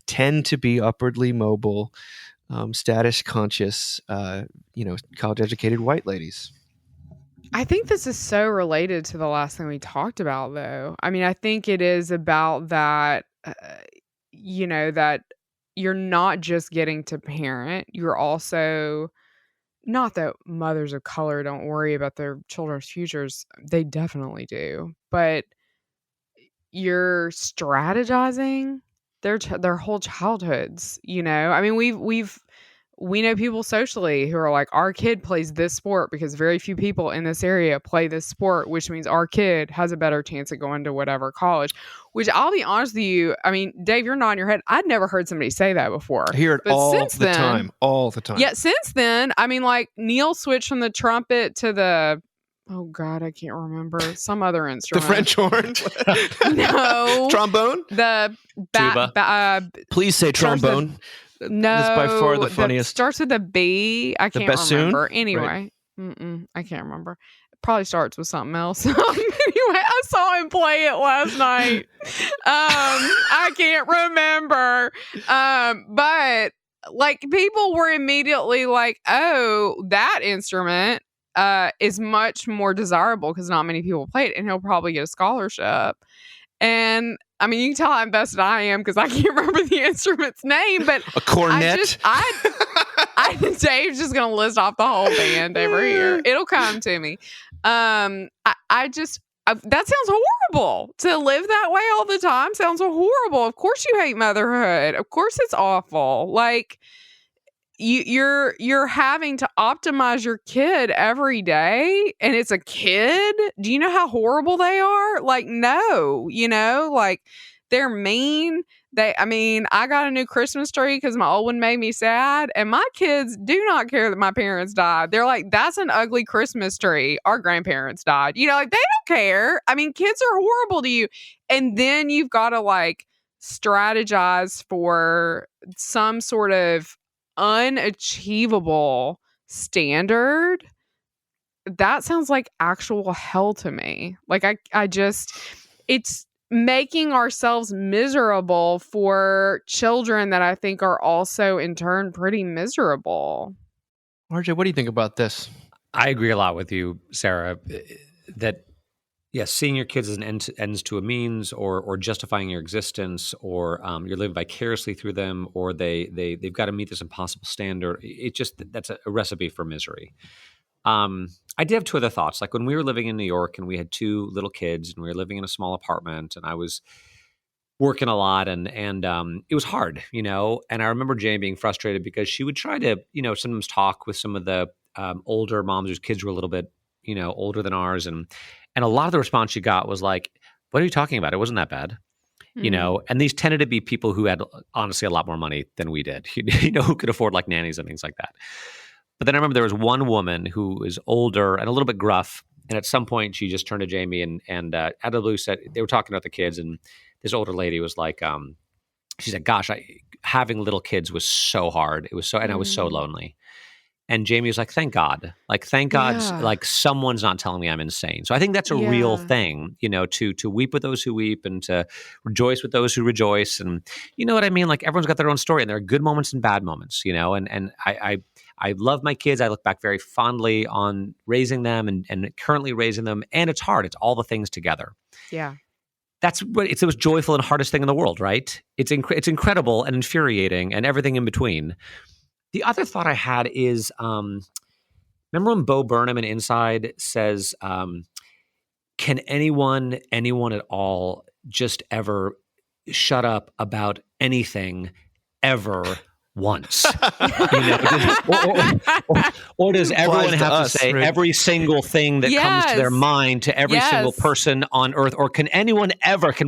tend to be upwardly mobile, status conscious, college educated white ladies. I think this is so related to the last thing we talked about, though. I mean, I think it is about that, that you're not just getting to parent, you're also, not that mothers of color don't worry about their children's futures, they definitely do, but you're strategizing their whole childhoods, I mean, we know people socially who are like, our kid plays this sport because very few people in this area play this sport, which means our kid has a better chance of going to whatever college, which I'll be honest with you. I mean, Dave, you're nodding your head. I'd never heard somebody say that before. I hear it all the time. Yeah. Since then, I mean, like Neil switched from the trumpet to the, oh God, I can't remember, some other instrument. The French horn? No. Trombone? The tuba. Please say trombone. No, that's by far the funniest. Starts with a B. I can't remember. Anyway, right. I can't remember. It probably starts with something else. Anyway, I saw him play it last night. I can't remember. But like people were immediately like, "Oh, that instrument is much more desirable because not many people play it, and he'll probably get a scholarship." And I mean, you can tell how invested I am because I can't remember the instrument's name, but a cornet. Dave's just gonna list off the whole band over here. It'll come to me. That sounds horrible to live that way all the time. Sounds horrible. Of course you hate motherhood. Of course it's awful. Like, you're having to optimize your kid every day, and it's a kid. Do you know how horrible they are? Like, no, like they're mean. I got a new Christmas tree because my old one made me sad, and my kids do not care that my parents died. They're like, that's an ugly Christmas tree. Our grandparents died. Like they don't care. I mean, kids are horrible to you. And then you've got to like strategize for some sort of unachievable standard. That sounds like actual hell to me. Like it's making ourselves miserable for children that I think are also in turn pretty miserable. RJ, what do you think about this? I agree a lot with you, Sarah, that yes, seeing your kids as an ends to a means, or justifying your existence, or you're living vicariously through them, or they've got to meet this impossible standard. That's a recipe for misery. I did have two other thoughts. Like when we were living in New York and we had two little kids and we were living in a small apartment and I was working a lot and it was hard, And I remember Jane being frustrated because she would try to, sometimes talk with some of the older moms whose kids were a little bit, older than ours. And a lot of the response she got was like, what are you talking about? It wasn't that bad. And these tended to be people who had honestly a lot more money than we did, who could afford like nannies and things like that. But then I remember there was one woman who was older and a little bit gruff. And at some point she just turned to Jamie and out of the blue said, they were talking about the kids. And this older lady was like, she said, gosh, having little kids was so hard. It was so, and I was so lonely. And Jamie was like, thank God. Like, thank God, like someone's not telling me I'm insane. So I think that's a real thing, to weep with those who weep and to rejoice with those who rejoice. And you know what I mean? Like everyone's got their own story and there are good moments and bad moments, and I love my kids. I look back very fondly on raising them and currently raising them. And it's hard. It's all the things together. Yeah. That's what it's the most joyful and hardest thing in the world, right? It's incredible and infuriating and everything in between. The other thought I had is, remember when Bo Burnham in Inside says, can anyone at all just ever shut up about anything ever once? Or does everyone have to say every single thing that comes to their mind to every single person on earth? Or can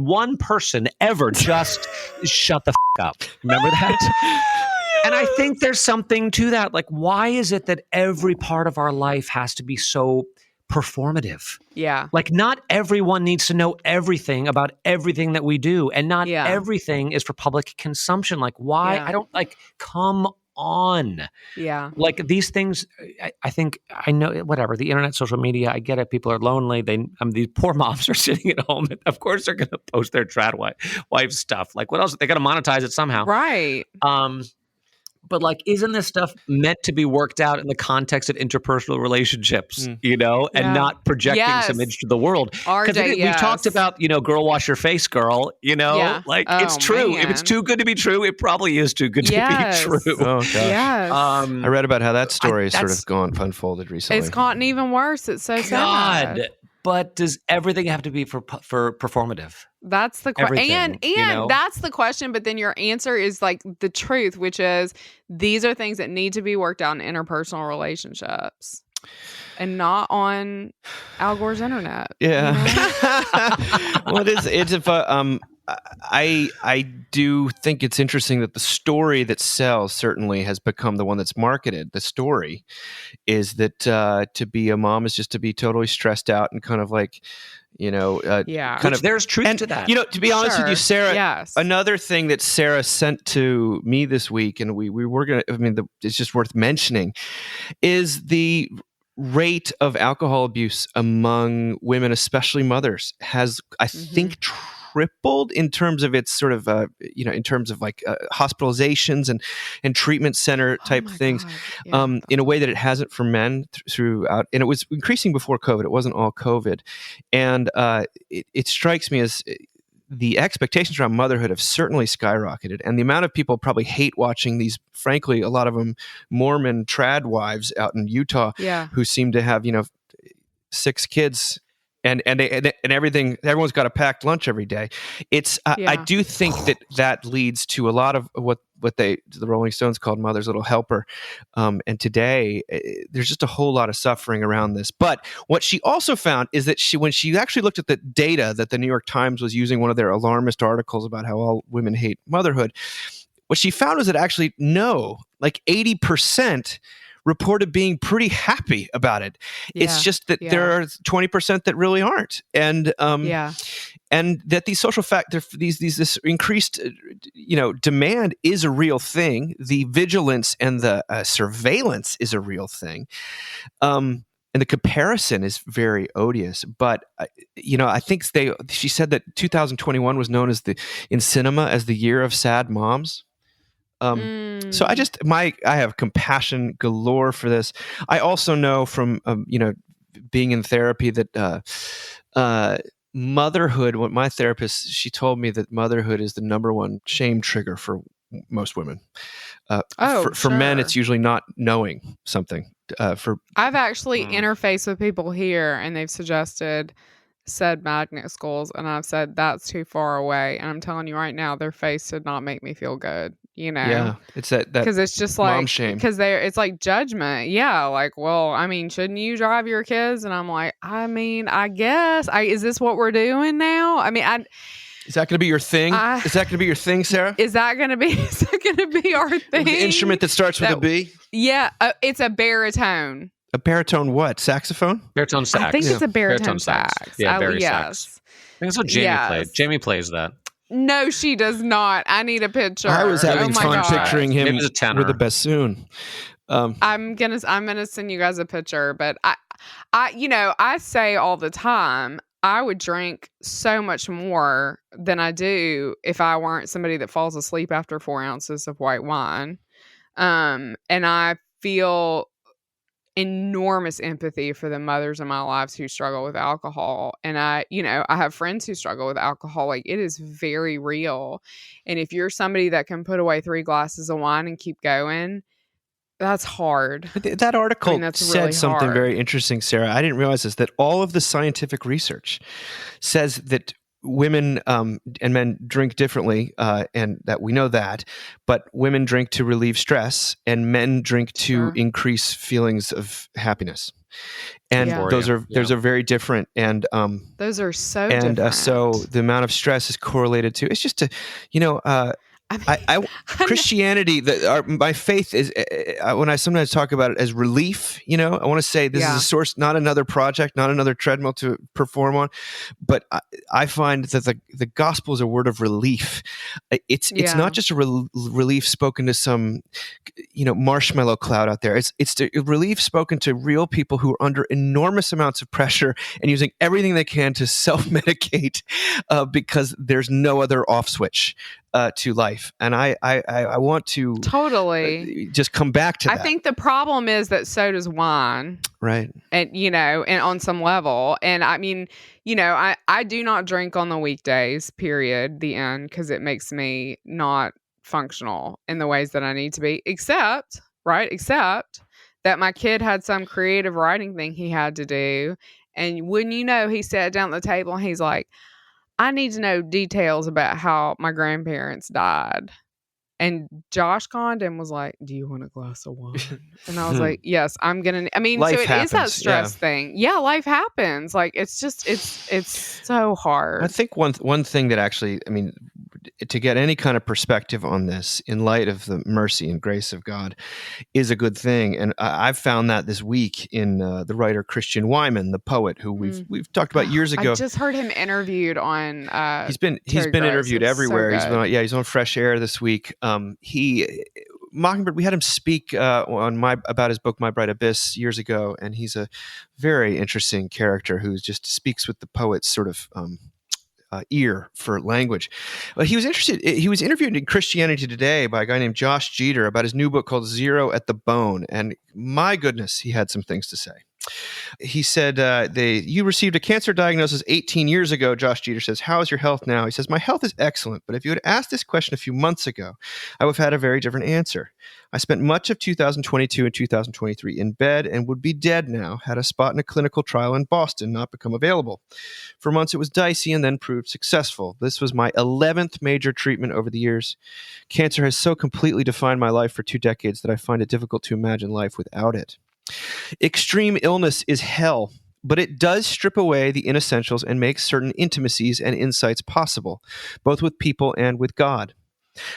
one person ever just shut the up? Remember that? And I think there's something to that. Like, why is it that every part of our life has to be so performative? Yeah. Like, not everyone needs to know everything about everything that we do. And not everything is for public consumption. Like, why? I don't come on. Yeah. Like these things, I think, I know, whatever, the internet, social media, I get it. People are lonely. These poor moms are sitting at home. And of course, they're going to post their trad wife stuff. Like, what else? They got to monetize it somehow. Right. But like, isn't this stuff meant to be worked out in the context of interpersonal relationships, and not projecting some image to the because we've talked about, girl, wash your face, girl, it's true. Man. If it's too good to be true, it probably is too good to be true. Oh, gosh. Yes. I read about how that story has sort of gone unfolded recently. It's gotten even worse. It's so sad. But does everything have to be for performative? That's the question. And that's the question. But then your answer is like the truth, which is these are things that need to be worked out in interpersonal relationships and not on Al Gore's internet. Yeah. Well, I do think it's interesting that the story that sells certainly has become the one that's marketed. The story is that to be a mom is just to be totally stressed out and kind of like, there's truth to that. To be honest with you, Sarah, another thing that Sarah sent to me this week, and we were going to, it's just worth mentioning, is the rate of alcohol abuse among women, especially mothers, has, I think, tripled in terms of its sort of, in terms of like hospitalizations and treatment center type things, in a way that it hasn't for men throughout. And it was increasing before COVID. It wasn't all COVID. And it strikes me as the expectations around motherhood have certainly skyrocketed. And the amount of people probably hate watching these, frankly, a lot of them Mormon trad wives out in Utah who seem to have, 6 kids and everything. Everyone's got a packed lunch every day. It's I do think that leads to a lot of what the Rolling Stones called Mother's Little Helper. And today there's just a whole lot of suffering around this. But what she also found is that when she actually looked at the data that the New York Times was using, one of their alarmist articles about how all women hate motherhood, what she found was that actually like 80% reported being pretty happy about it. Yeah, it's just that there are 20% that really aren't, and that these social factors, this increased, demand is a real thing. The vigilance and the surveillance is a real thing, and the comparison is very odious. But I think she said that 2021 was known in cinema as the year of sad moms. So I have compassion galore for this. I also know from being in therapy that motherhood. What my therapist, she told me that motherhood is the number one shame trigger for most women. For men, it's usually not knowing something. I've actually interfaced with people here, and they've suggested said magnet schools, and I've said that's too far away. And I'm telling you right now, their face did not make me feel good. Yeah, it's that because it's just like mom shame. Because it's like judgment. Yeah, like, well, I mean, shouldn't you drive your kids? And I'm like, I mean, I guess. Is this what we're doing now? I mean, is that going to be your thing? Is that going to be your thing, Sarah? Is that going to be our thing? The instrument that starts with a B? Yeah, it's a baritone. A baritone what? Saxophone? Baritone sax. I think it's a baritone sax. Yeah, sax. I think that's what Jamie played. Jamie plays that. No, she does not. I need a picture. I was having fun picturing him with a bassoon. I'm gonna send you guys a picture, but I say all the time, I would drink so much more than I do if I weren't somebody that falls asleep after 4 ounces of white wine. And I feel enormous empathy for the mothers in my lives who struggle with alcohol. And I have friends who struggle with alcohol. Like, it is very real. And if you're somebody that can put away 3 glasses of wine and keep going, that's hard. That article said really something very interesting, Sarah. I didn't realize this, that all of the scientific research says that women and men drink differently, and that we know that, but women drink to relieve stress and men drink to increase feelings of happiness. And those are very different. And those are so different. So the amount of stress is correlated to, it's just Christianity, my faith is, when I sometimes talk about it as relief, I want to say this is a source, not another project, not another treadmill to perform on, but I find that the gospel is a word of relief. It's not just a relief spoken to some, marshmallow cloud out there. It's the relief spoken to real people who are under enormous amounts of pressure and using everything they can to self-medicate because there's no other off switch to life. And I want to totally just come back to that. I think the problem is that so does wine. Right. And, and on some level. And I mean, I do not drink on the weekdays, period, the end, because it makes me not functional in the ways that I need to be, except that my kid had some creative writing thing he had to do. And wouldn't he sat down at the table and he's like, I need to know details about how my grandparents died. And Josh Condon was like, do you want a glass of wine? And I was like, yes, I'm going to. I mean, life so it happens, is that stress thing. Yeah, life happens. Like, it's just, it's so hard. I think one thing that actually, I mean, to get any kind of perspective on this in light of the mercy and grace of God is a good thing. And I've found that this week in the writer Christian Wyman, the poet who we've talked about years ago. I just heard him intervied on he's been interviewed everywhere. So he's on Fresh Air this week. Mockingbird, we had him speak about his book My Bright Abyss years ago, and he's a very interesting character who just speaks with the poet's sort of ear for language. But he was interviewed in Christianity Today by a guy named Josh Jeter about his new book called Zero at the Bone, and my goodness, he had some things to say. He said, you received a cancer diagnosis 18 years ago, Josh Jeter says. How is your health now? He says, my health is excellent, but if you had asked this question a few months ago, I would have had a very different answer. I spent much of 2022 and 2023 in bed and would be dead now had a spot in a clinical trial in Boston not become available. For months it was dicey and then proved successful. This was my 11th major treatment over the years. Cancer has so completely defined my life for 2 decades that I find it difficult to imagine life without it. Extreme illness is hell, but it does strip away the inessentials and make certain intimacies and insights possible, both with people and with God.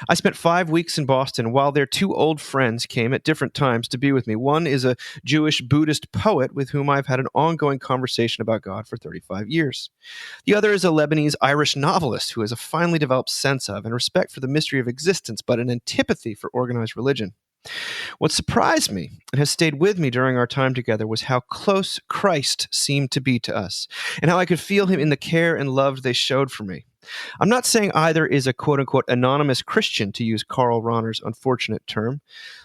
I spent 5 weeks in Boston while their 2 old friends came at different times to be with me. One is a Jewish Buddhist poet with whom I've had an ongoing conversation about God for 35 years. The other is a Lebanese Irish novelist who has a finely developed sense of and respect for the mystery of existence, but an antipathy for organized religion. What surprised me and has stayed with me during our time together was how close Christ seemed to be to us, and how I could feel him in the care and love they showed for me. I'm not saying either is a quote-unquote anonymous Christian, to use Karl Rahner's unfortunate term.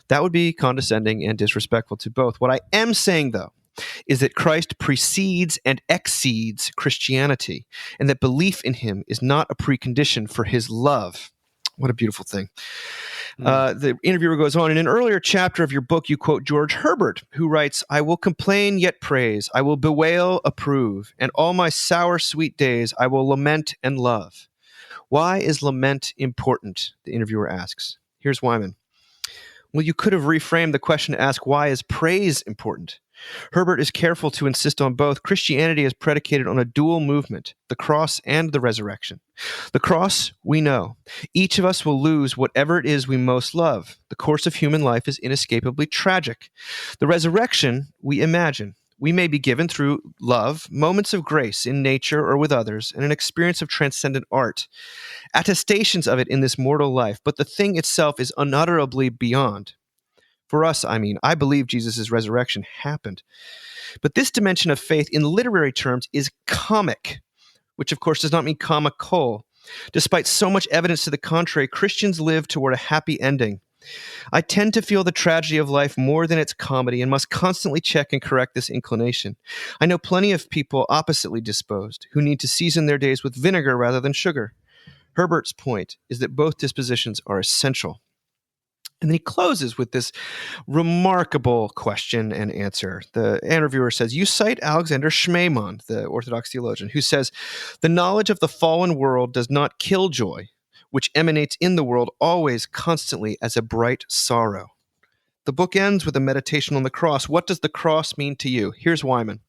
That would be condescending and disrespectful to both. What I am saying, though, is that Christ precedes and exceeds Christianity, and that belief in him is not a precondition for his love. What a beautiful thing. The interviewer goes on, in an earlier chapter of your book, you quote George Herbert, who writes, I will complain yet praise, I will bewail, approve, and all my sour, sweet days I will lament and love. Why is lament important? The interviewer asks. Here's Wyman. Well, you could have reframed the question to ask, why is praise important? Herbert is careful to insist on both. Christianity is predicated on a dual movement, the cross and the resurrection. The cross, we know. Each of us will lose whatever it is we most love. The course of human life is inescapably tragic. The resurrection, we imagine. We may be given through love, moments of grace in nature or with others, and an experience of transcendent art. Attestations of it in this mortal life, but the thing itself is unutterably beyond. For us, I believe Jesus' resurrection happened. But this dimension of faith in literary terms is comic, which of course does not mean comical. Despite so much evidence to the contrary, Christians live toward a happy ending. I tend to feel the tragedy of life more than its comedy and must constantly check and correct this inclination. I know plenty of people oppositely disposed who need to season their days with vinegar rather than sugar. Herbert's point is that both dispositions are essential. And then he closes with this remarkable question and answer. The interviewer says, you cite Alexander Schmemann, the Orthodox theologian, who says, the knowledge of the fallen world does not kill joy, which emanates in the world always, constantly, as a bright sorrow. The book ends with a meditation on the cross. What does the cross mean to you? Here's Wyman.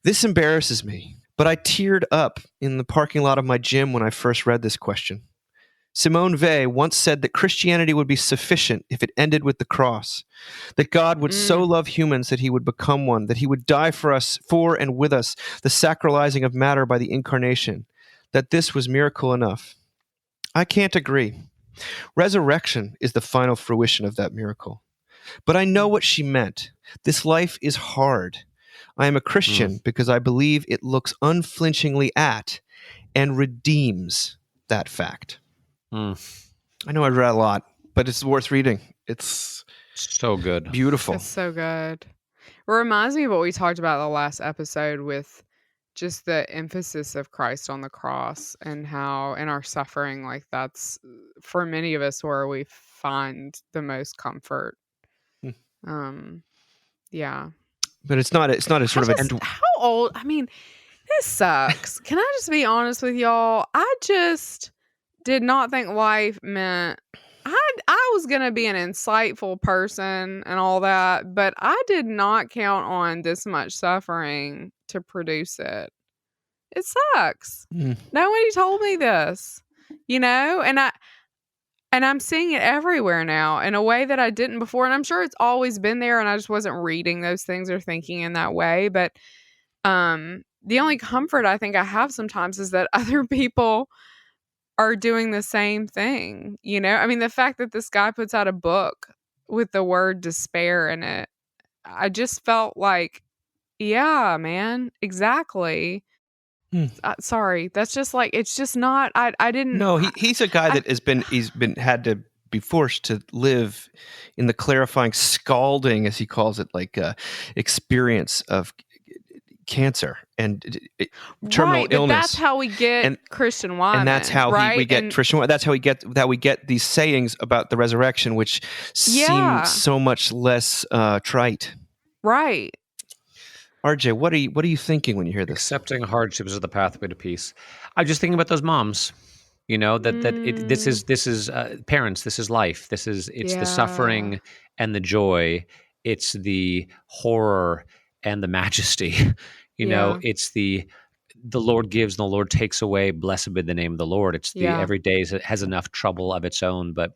This embarrasses me, but I teared up in the parking lot of my gym when I first read this question. Simone Weil once said that Christianity would be sufficient if it ended with the cross, that God would so love humans that he would become one, that he would die for us, for and with us, the sacralizing of matter by the incarnation, that this was miracle enough. I can't agree. Resurrection is the final fruition of that miracle. But I know what she meant. This life is hard. I am a Christian because I believe it looks unflinchingly at and redeems that fact. I know I read a lot, but it's worth reading. It's so good. Beautiful. It's so good. It reminds me of what we talked about in the last episode with just the emphasis of Christ on the cross and how in our suffering, like that's for many of us where we find the most comfort. Yeah. But it's not a sort of a... How old? I mean, this sucks. Can I just be honest with y'all? I just did not think life meant I was going to be an insightful person and all that, but I did not count on this much suffering to produce it. It sucks. Nobody told me this, and I'm seeing it everywhere now in a way that I didn't before. And I'm sure it's always been there and I just wasn't reading those things or thinking in that way. But the only comfort I think I have sometimes is that other people are doing the same thing, I mean, the fact that this guy puts out a book with the word despair in it, I just felt like, yeah, man, exactly. Sorry, that's just like, it's just not, I didn't. No, he's a guy that he's had to be forced to live in the clarifying, scalding, as he calls it, like experience of cancer and terminal right, but illness. that's how we get Christian Wyman, and that's how right? we get Christian. That's how we get these sayings about the resurrection, which seem so much less trite. Right. RJ, what are you thinking when you hear this? Accepting hardships is the pathway to peace. I'm just thinking about those moms. This is parents. This is life. It's the suffering and the joy. It's the horror and the majesty. It's the Lord gives and the Lord takes away. Blessed be the name of the Lord. It's the every day has enough trouble of its own, but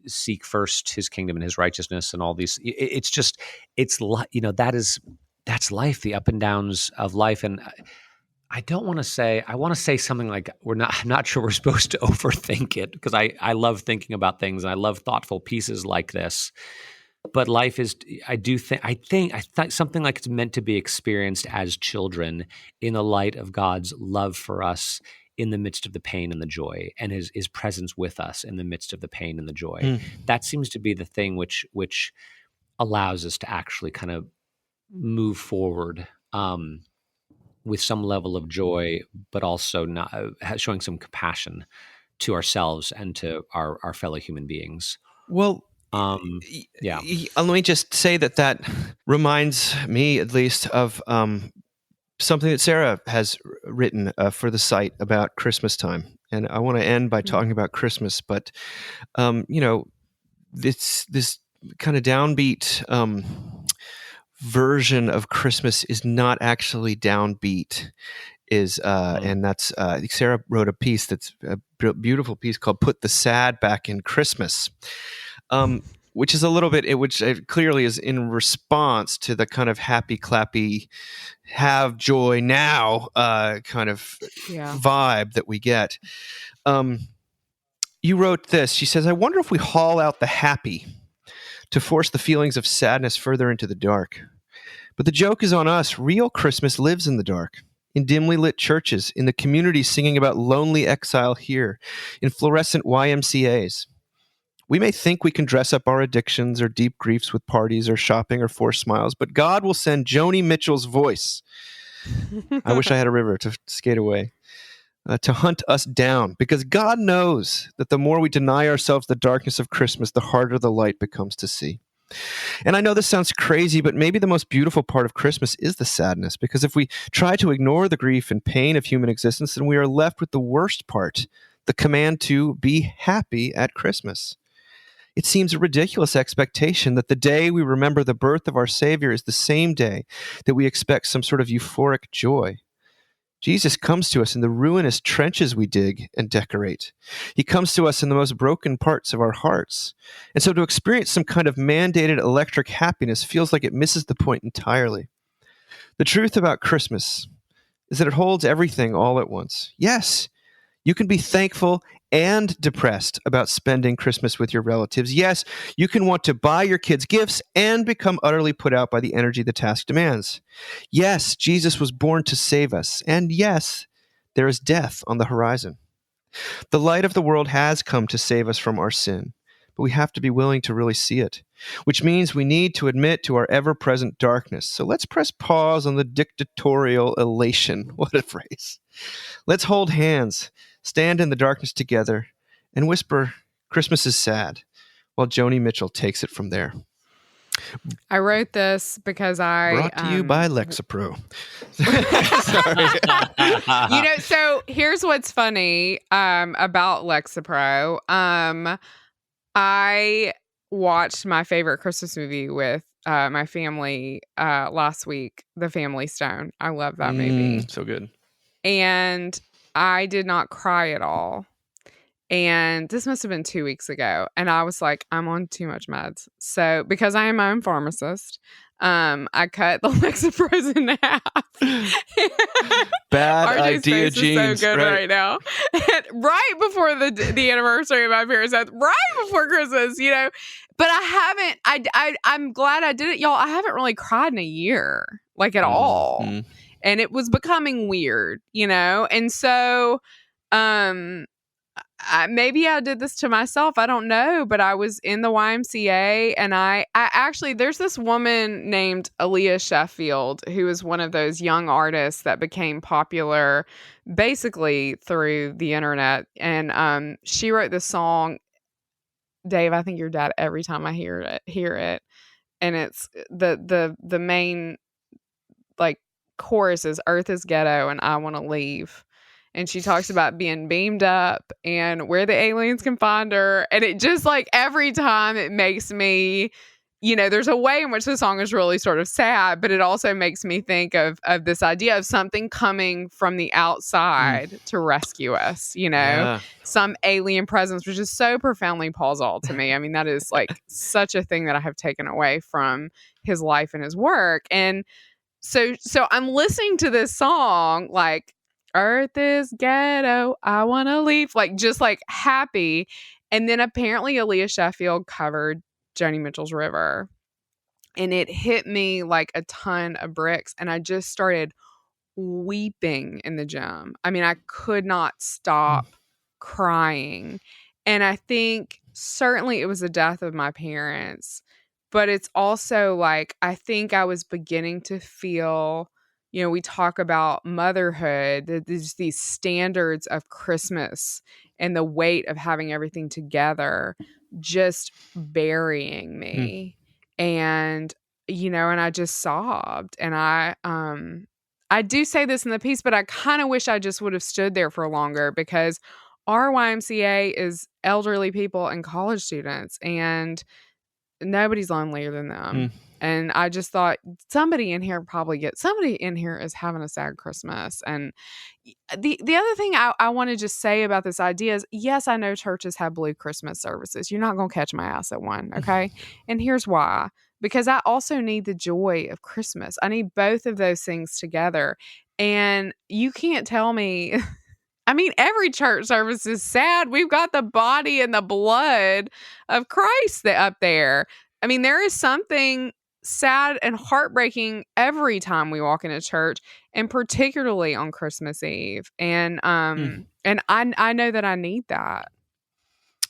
seek first His kingdom and His righteousness and all these. That's life. The up and downs of life. And I want to say something like I'm not sure we're supposed to overthink it, because I love thinking about things and I love thoughtful pieces like this. But life is, I think something like it's meant to be experienced as children in the light of God's love for us in the midst of the pain and the joy, and his presence with us in the midst of the pain and the joy. That seems to be the thing which allows us to actually kind of move forward with some level of joy, but also not showing some compassion to ourselves and to our fellow human beings. Well, let me just say that reminds me, at least, of something that Sarah has written for the site about Christmas time. And I want to end by talking about Christmas, but this kind of downbeat version of Christmas is not actually downbeat. And that's Sarah wrote a piece that's a beautiful piece called "Put the Sad Back in Christmas," which is a little bit, which clearly is in response to the kind of happy clappy, have joy now kind of vibe that we get. You wrote this. She says, "I wonder if we haul out the happy to force the feelings of sadness further into the dark. But the joke is on us. Real Christmas lives in the dark, in dimly lit churches, in the community singing about lonely exile here, in fluorescent YMCAs. We may think we can dress up our addictions or deep griefs with parties or shopping or forced smiles, but God will send Joni Mitchell's voice. I wish I had a river to skate away. To hunt us down, because God knows that the more we deny ourselves the darkness of Christmas, the harder the light becomes to see. And I know this sounds crazy, but maybe the most beautiful part of Christmas is the sadness, because if we try to ignore the grief and pain of human existence, then we are left with the worst part, the command to be happy at Christmas. It seems a ridiculous expectation that the day we remember the birth of our Savior is the same day that we expect some sort of euphoric joy. Jesus comes to us in the ruinous trenches we dig and decorate. He comes to us in the most broken parts of our hearts. And so to experience some kind of mandated electric happiness feels like it misses the point entirely. The truth about Christmas is that it holds everything all at once. Yes, you can be thankful and depressed about spending Christmas with your relatives. Yes, you can want to buy your kids gifts and become utterly put out by the energy the task demands. Yes, Jesus was born to save us. And yes, there is death on the horizon. The light of the world has come to save us from our sin, but we have to be willing to really see it, which means we need to admit to our ever-present darkness. So let's press pause on the dictatorial elation. What a phrase. Let's hold hands, stand in the darkness together, and whisper, "Christmas is sad," while Joni Mitchell takes it from there. I wrote this because Brought to you by Lexapro. Sorry. So here's what's funny about Lexapro. I watched my favorite Christmas movie with my family last week, The Family Stone. I love that movie. So good. And I did not cry at all. And this must have been 2 weeks ago. And I was like, I'm on too much meds. So because I am my own pharmacist, I cut the Lexapros in half. Bad RJ's idea, face Jeans. is so good right now. And right before the anniversary of my parents' death, right before Christmas, But I haven't. I'm glad I did it, y'all. I haven't really cried in a year, like at all. And it was becoming weird, And so, maybe I did this to myself. I don't know, but I was in the YMCA, and I actually, there's this woman named Aaliyah Sheffield who is one of those young artists that became popular basically through the internet. And she wrote this song, Dave, I think you're dead every time I hear it. And it's the main like chorus is Earth is ghetto and I want to leave. And she talks about being beamed up and where the aliens can find her. And it just like every time it makes me, there's a way in which the song is really sort of sad, but it also makes me think of this idea of something coming from the outside to rescue us, some alien presence, which is so profoundly Paul's to me. I mean, that is like such a thing that I have taken away from his life and his work. And so I'm listening to this song, like, Earth is ghetto, I want to leave, like, just like happy. And then apparently Aaliyah Sheffield covered Joni Mitchell's River. And it hit me like a ton of bricks. And I just started weeping in the gym. I mean, I could not stop crying. And I think certainly it was the death of my parents. But it's also like, I think I was beginning to feel, we talk about motherhood, there's these standards of Christmas and the weight of having everything together just burying me. And, and I just sobbed. And I do say this in the piece, but I kind of wish I just would have stood there for longer, because our YMCA is elderly people and college students, and nobody's lonelier than them. And I just thought somebody in here is having a sad Christmas. And the other thing I want to just say about this idea is, yes, I know churches have blue Christmas services. You're not going to catch my ass at one. Okay. And here's why. Because I also need the joy of Christmas. I need both of those things together. And you can't tell me, I mean, every church service is sad. We've got the body and the blood of Christ up there. I mean, there is something sad and heartbreaking every time we walk into church, and particularly on Christmas Eve. And and I know that I need that.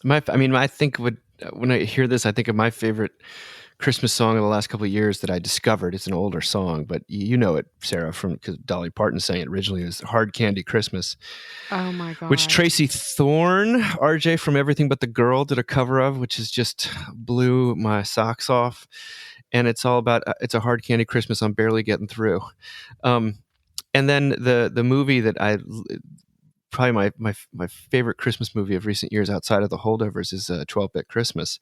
I think when I hear this, I think of my favorite Christmas song of the last couple of years that I discovered. It's an older song, but you know it, Sarah, because Dolly Parton sang it originally. It was Hard Candy Christmas. Oh my God. Which Tracy Thorn, RJ from Everything But the Girl, did a cover of, which is just blew my socks off. And it's all about, it's a hard candy Christmas I'm barely getting through. And then the movie that probably my favorite Christmas movie of recent years outside of The Holdovers is 12-Bit Christmas,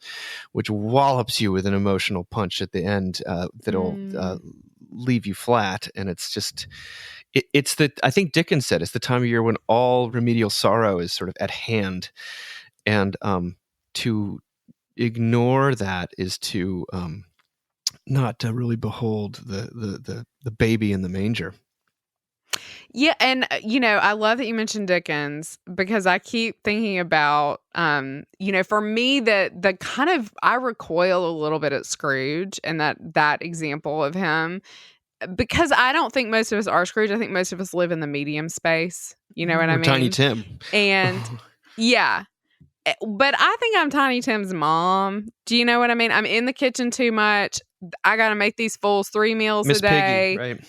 which wallops you with an emotional punch at the end that'll leave you flat. And it's just, I think Dickens said, it's the time of year when all remedial sorrow is sort of at hand. And to ignore that is to not to really behold the baby in the manger. Yeah, and I love that you mentioned Dickens, because I keep thinking about for me the kind of, I recoil a little bit at Scrooge and that example of him, because I don't think most of us are Scrooge. I think most of us live in the medium space. You know what I mean? Tiny Tim. And yeah. But I think I'm Tiny Tim's mom. Do you know what I mean? I'm in the kitchen too much. I got to make these fools 3 meals Miss a day. Piggy, right?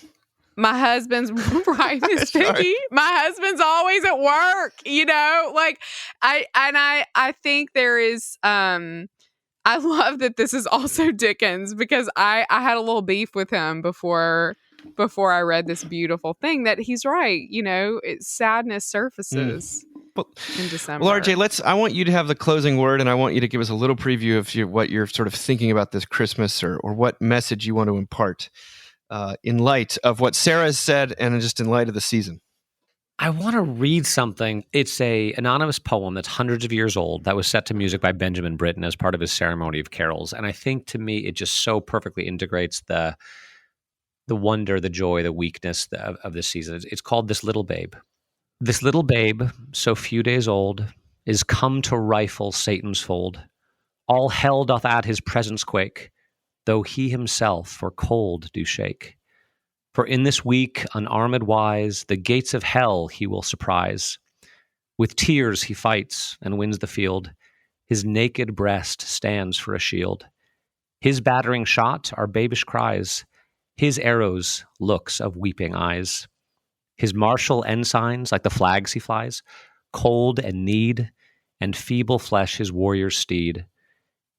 My husband's right, Miss Piggy. My husband's always at work, like I think there is, I love that this is also Dickens, because I had a little beef with him before I read this beautiful thing that he's right. Sadness surfaces in December. Well, RJ, I want you to have the closing word, and I want you to give us a little preview of what you're sort of thinking about this Christmas, or what message you want to impart in light of what Sarah has said, and just in light of the season. I want to read something. It's a anonymous poem that's hundreds of years old that was set to music by Benjamin Britten as part of his ceremony of carols. And I think, to me, it just so perfectly integrates the wonder, the joy, the weakness of this season. It's called This Little Babe. This little babe, so few days old, is come to rifle Satan's fold. All hell doth at his presence quake, though he himself for cold do shake. For in this week, unarmed wise, the gates of hell he will surprise. With tears he fights and wins the field. His naked breast stands for a shield. His battering shot are babish cries. His arrows looks of weeping eyes. His martial ensigns, like the flags he flies, cold and need, and feeble flesh his warrior's steed.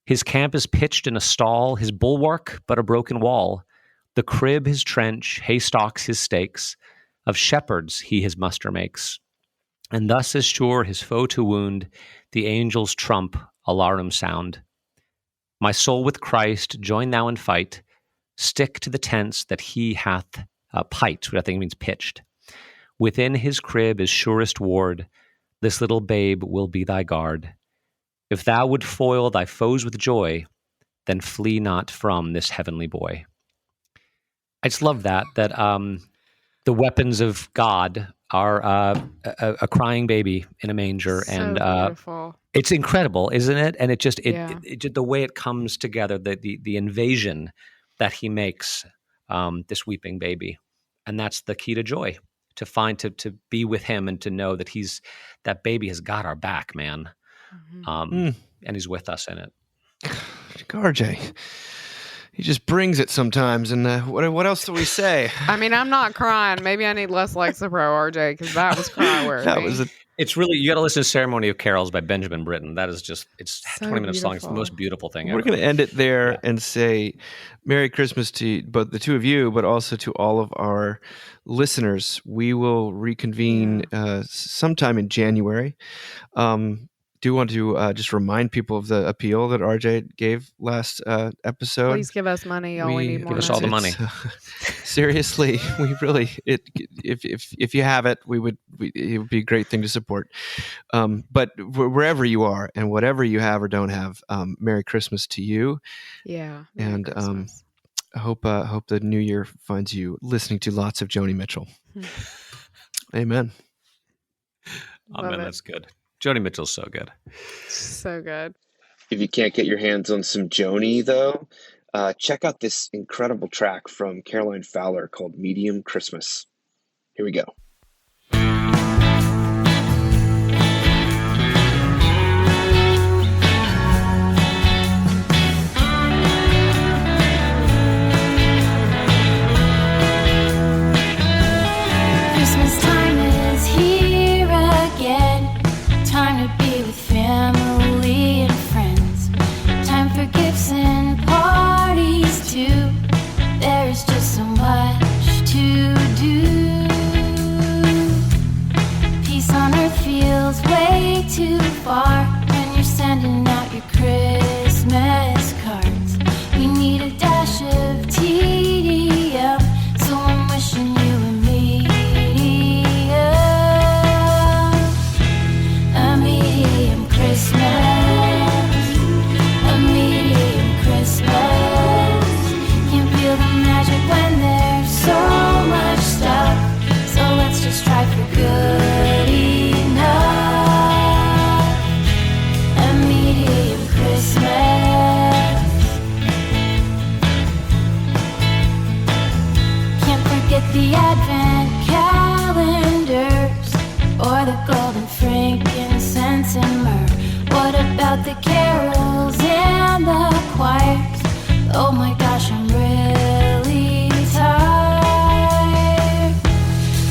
His camp is pitched in a stall, his bulwark but a broken wall. The crib his trench, haystacks his stakes, of shepherds he his muster makes. And thus is sure his foe to wound, the angel's trump alarum sound. My soul with Christ, join thou in fight, stick to the tents that he hath pight, which I think means pitched. Within his crib is surest ward, this little babe will be thy guard. If thou would foil thy foes with joy, then flee not from this heavenly boy. I just love that the weapons of God are a crying baby in a manger, So and beautiful. it's incredible, isn't it? And it just the way it comes together, the invasion that he makes, this weeping baby, and that's the key to joy. To find to be with him and to know that that baby has got our back, man, and he's with us in it. RJ, he just brings it sometimes. And what else do we say? I mean, I'm not crying. Maybe I need less Lexapro, RJ, because that was cry worthy. It's really, you got to listen to Ceremony of Carols by Benjamin Britten. That is just, it's So 20 minutes long. It's the beautiful. most beautiful thing We're ever. going to end it there and say Merry Christmas to both the two of you, but also to all of our listeners. We will reconvene sometime in January. Do want to just remind people of the appeal that RJ gave last episode. Please give us money. We need more Give us all the money. Seriously, we really if you have it, it would be a great thing to support. But wherever you are and whatever you have or don't have, Merry Christmas to you. Yeah. And I hope the new year finds you listening to lots of Joni Mitchell. Amen. Amen. That's good. Joni Mitchell's so good. So good. If you can't get your hands on some Joni, though, check out this incredible track from Caroline Fowler called Medium Christmas. Here we go. Christmas time is here again. Time to be with family and friends. Time for gifts and parties too. There's just so much to do. Peace on earth feels way too far when you're sending out your Christmas cards. We need a dash of TDM, so I'm wishing you a medium Christmas, a medium Christmas. Can't feel the magic when there's so much stuff, so let's just try for good enough. A medium Christmas. Can't forget the Advent calendars or the golden frankincense and myrrh. What about the carols and the choirs? Oh my gosh, I'm really tired.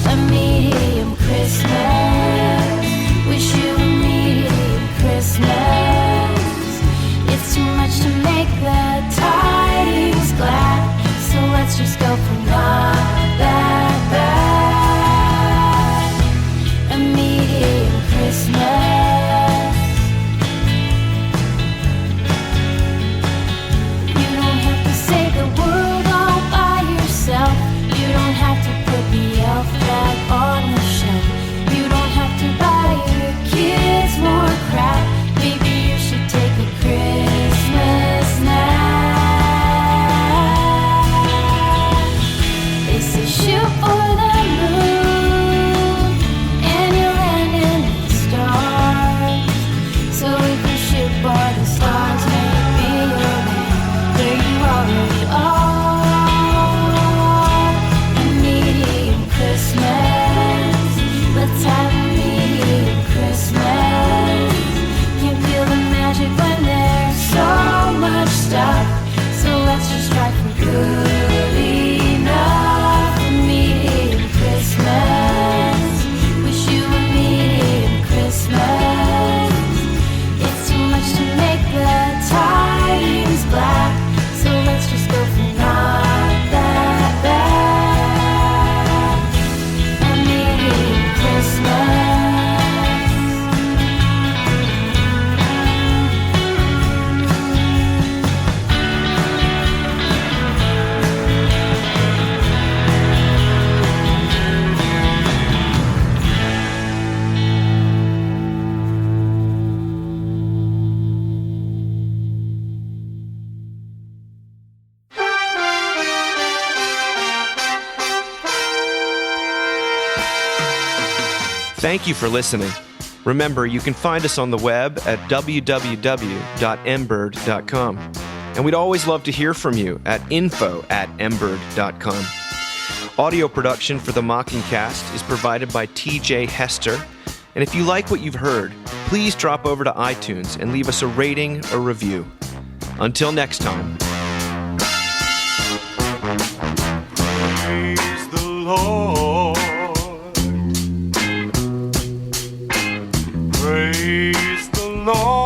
A medium Christmas. Wish you a medium Christmas. It's too much to make the tidings glad, so let's just go for not that bad. A medium Christmas. Thank you for listening. Remember, you can find us on the web at www.mbird.com. And we'd always love to hear from you at info@mbird.com. Audio production for the Mockingcast is provided by TJ Hester. And if you like what you've heard, please drop over to iTunes and leave us a rating or review. Until next time. Praise the Lord. Praise the Lord.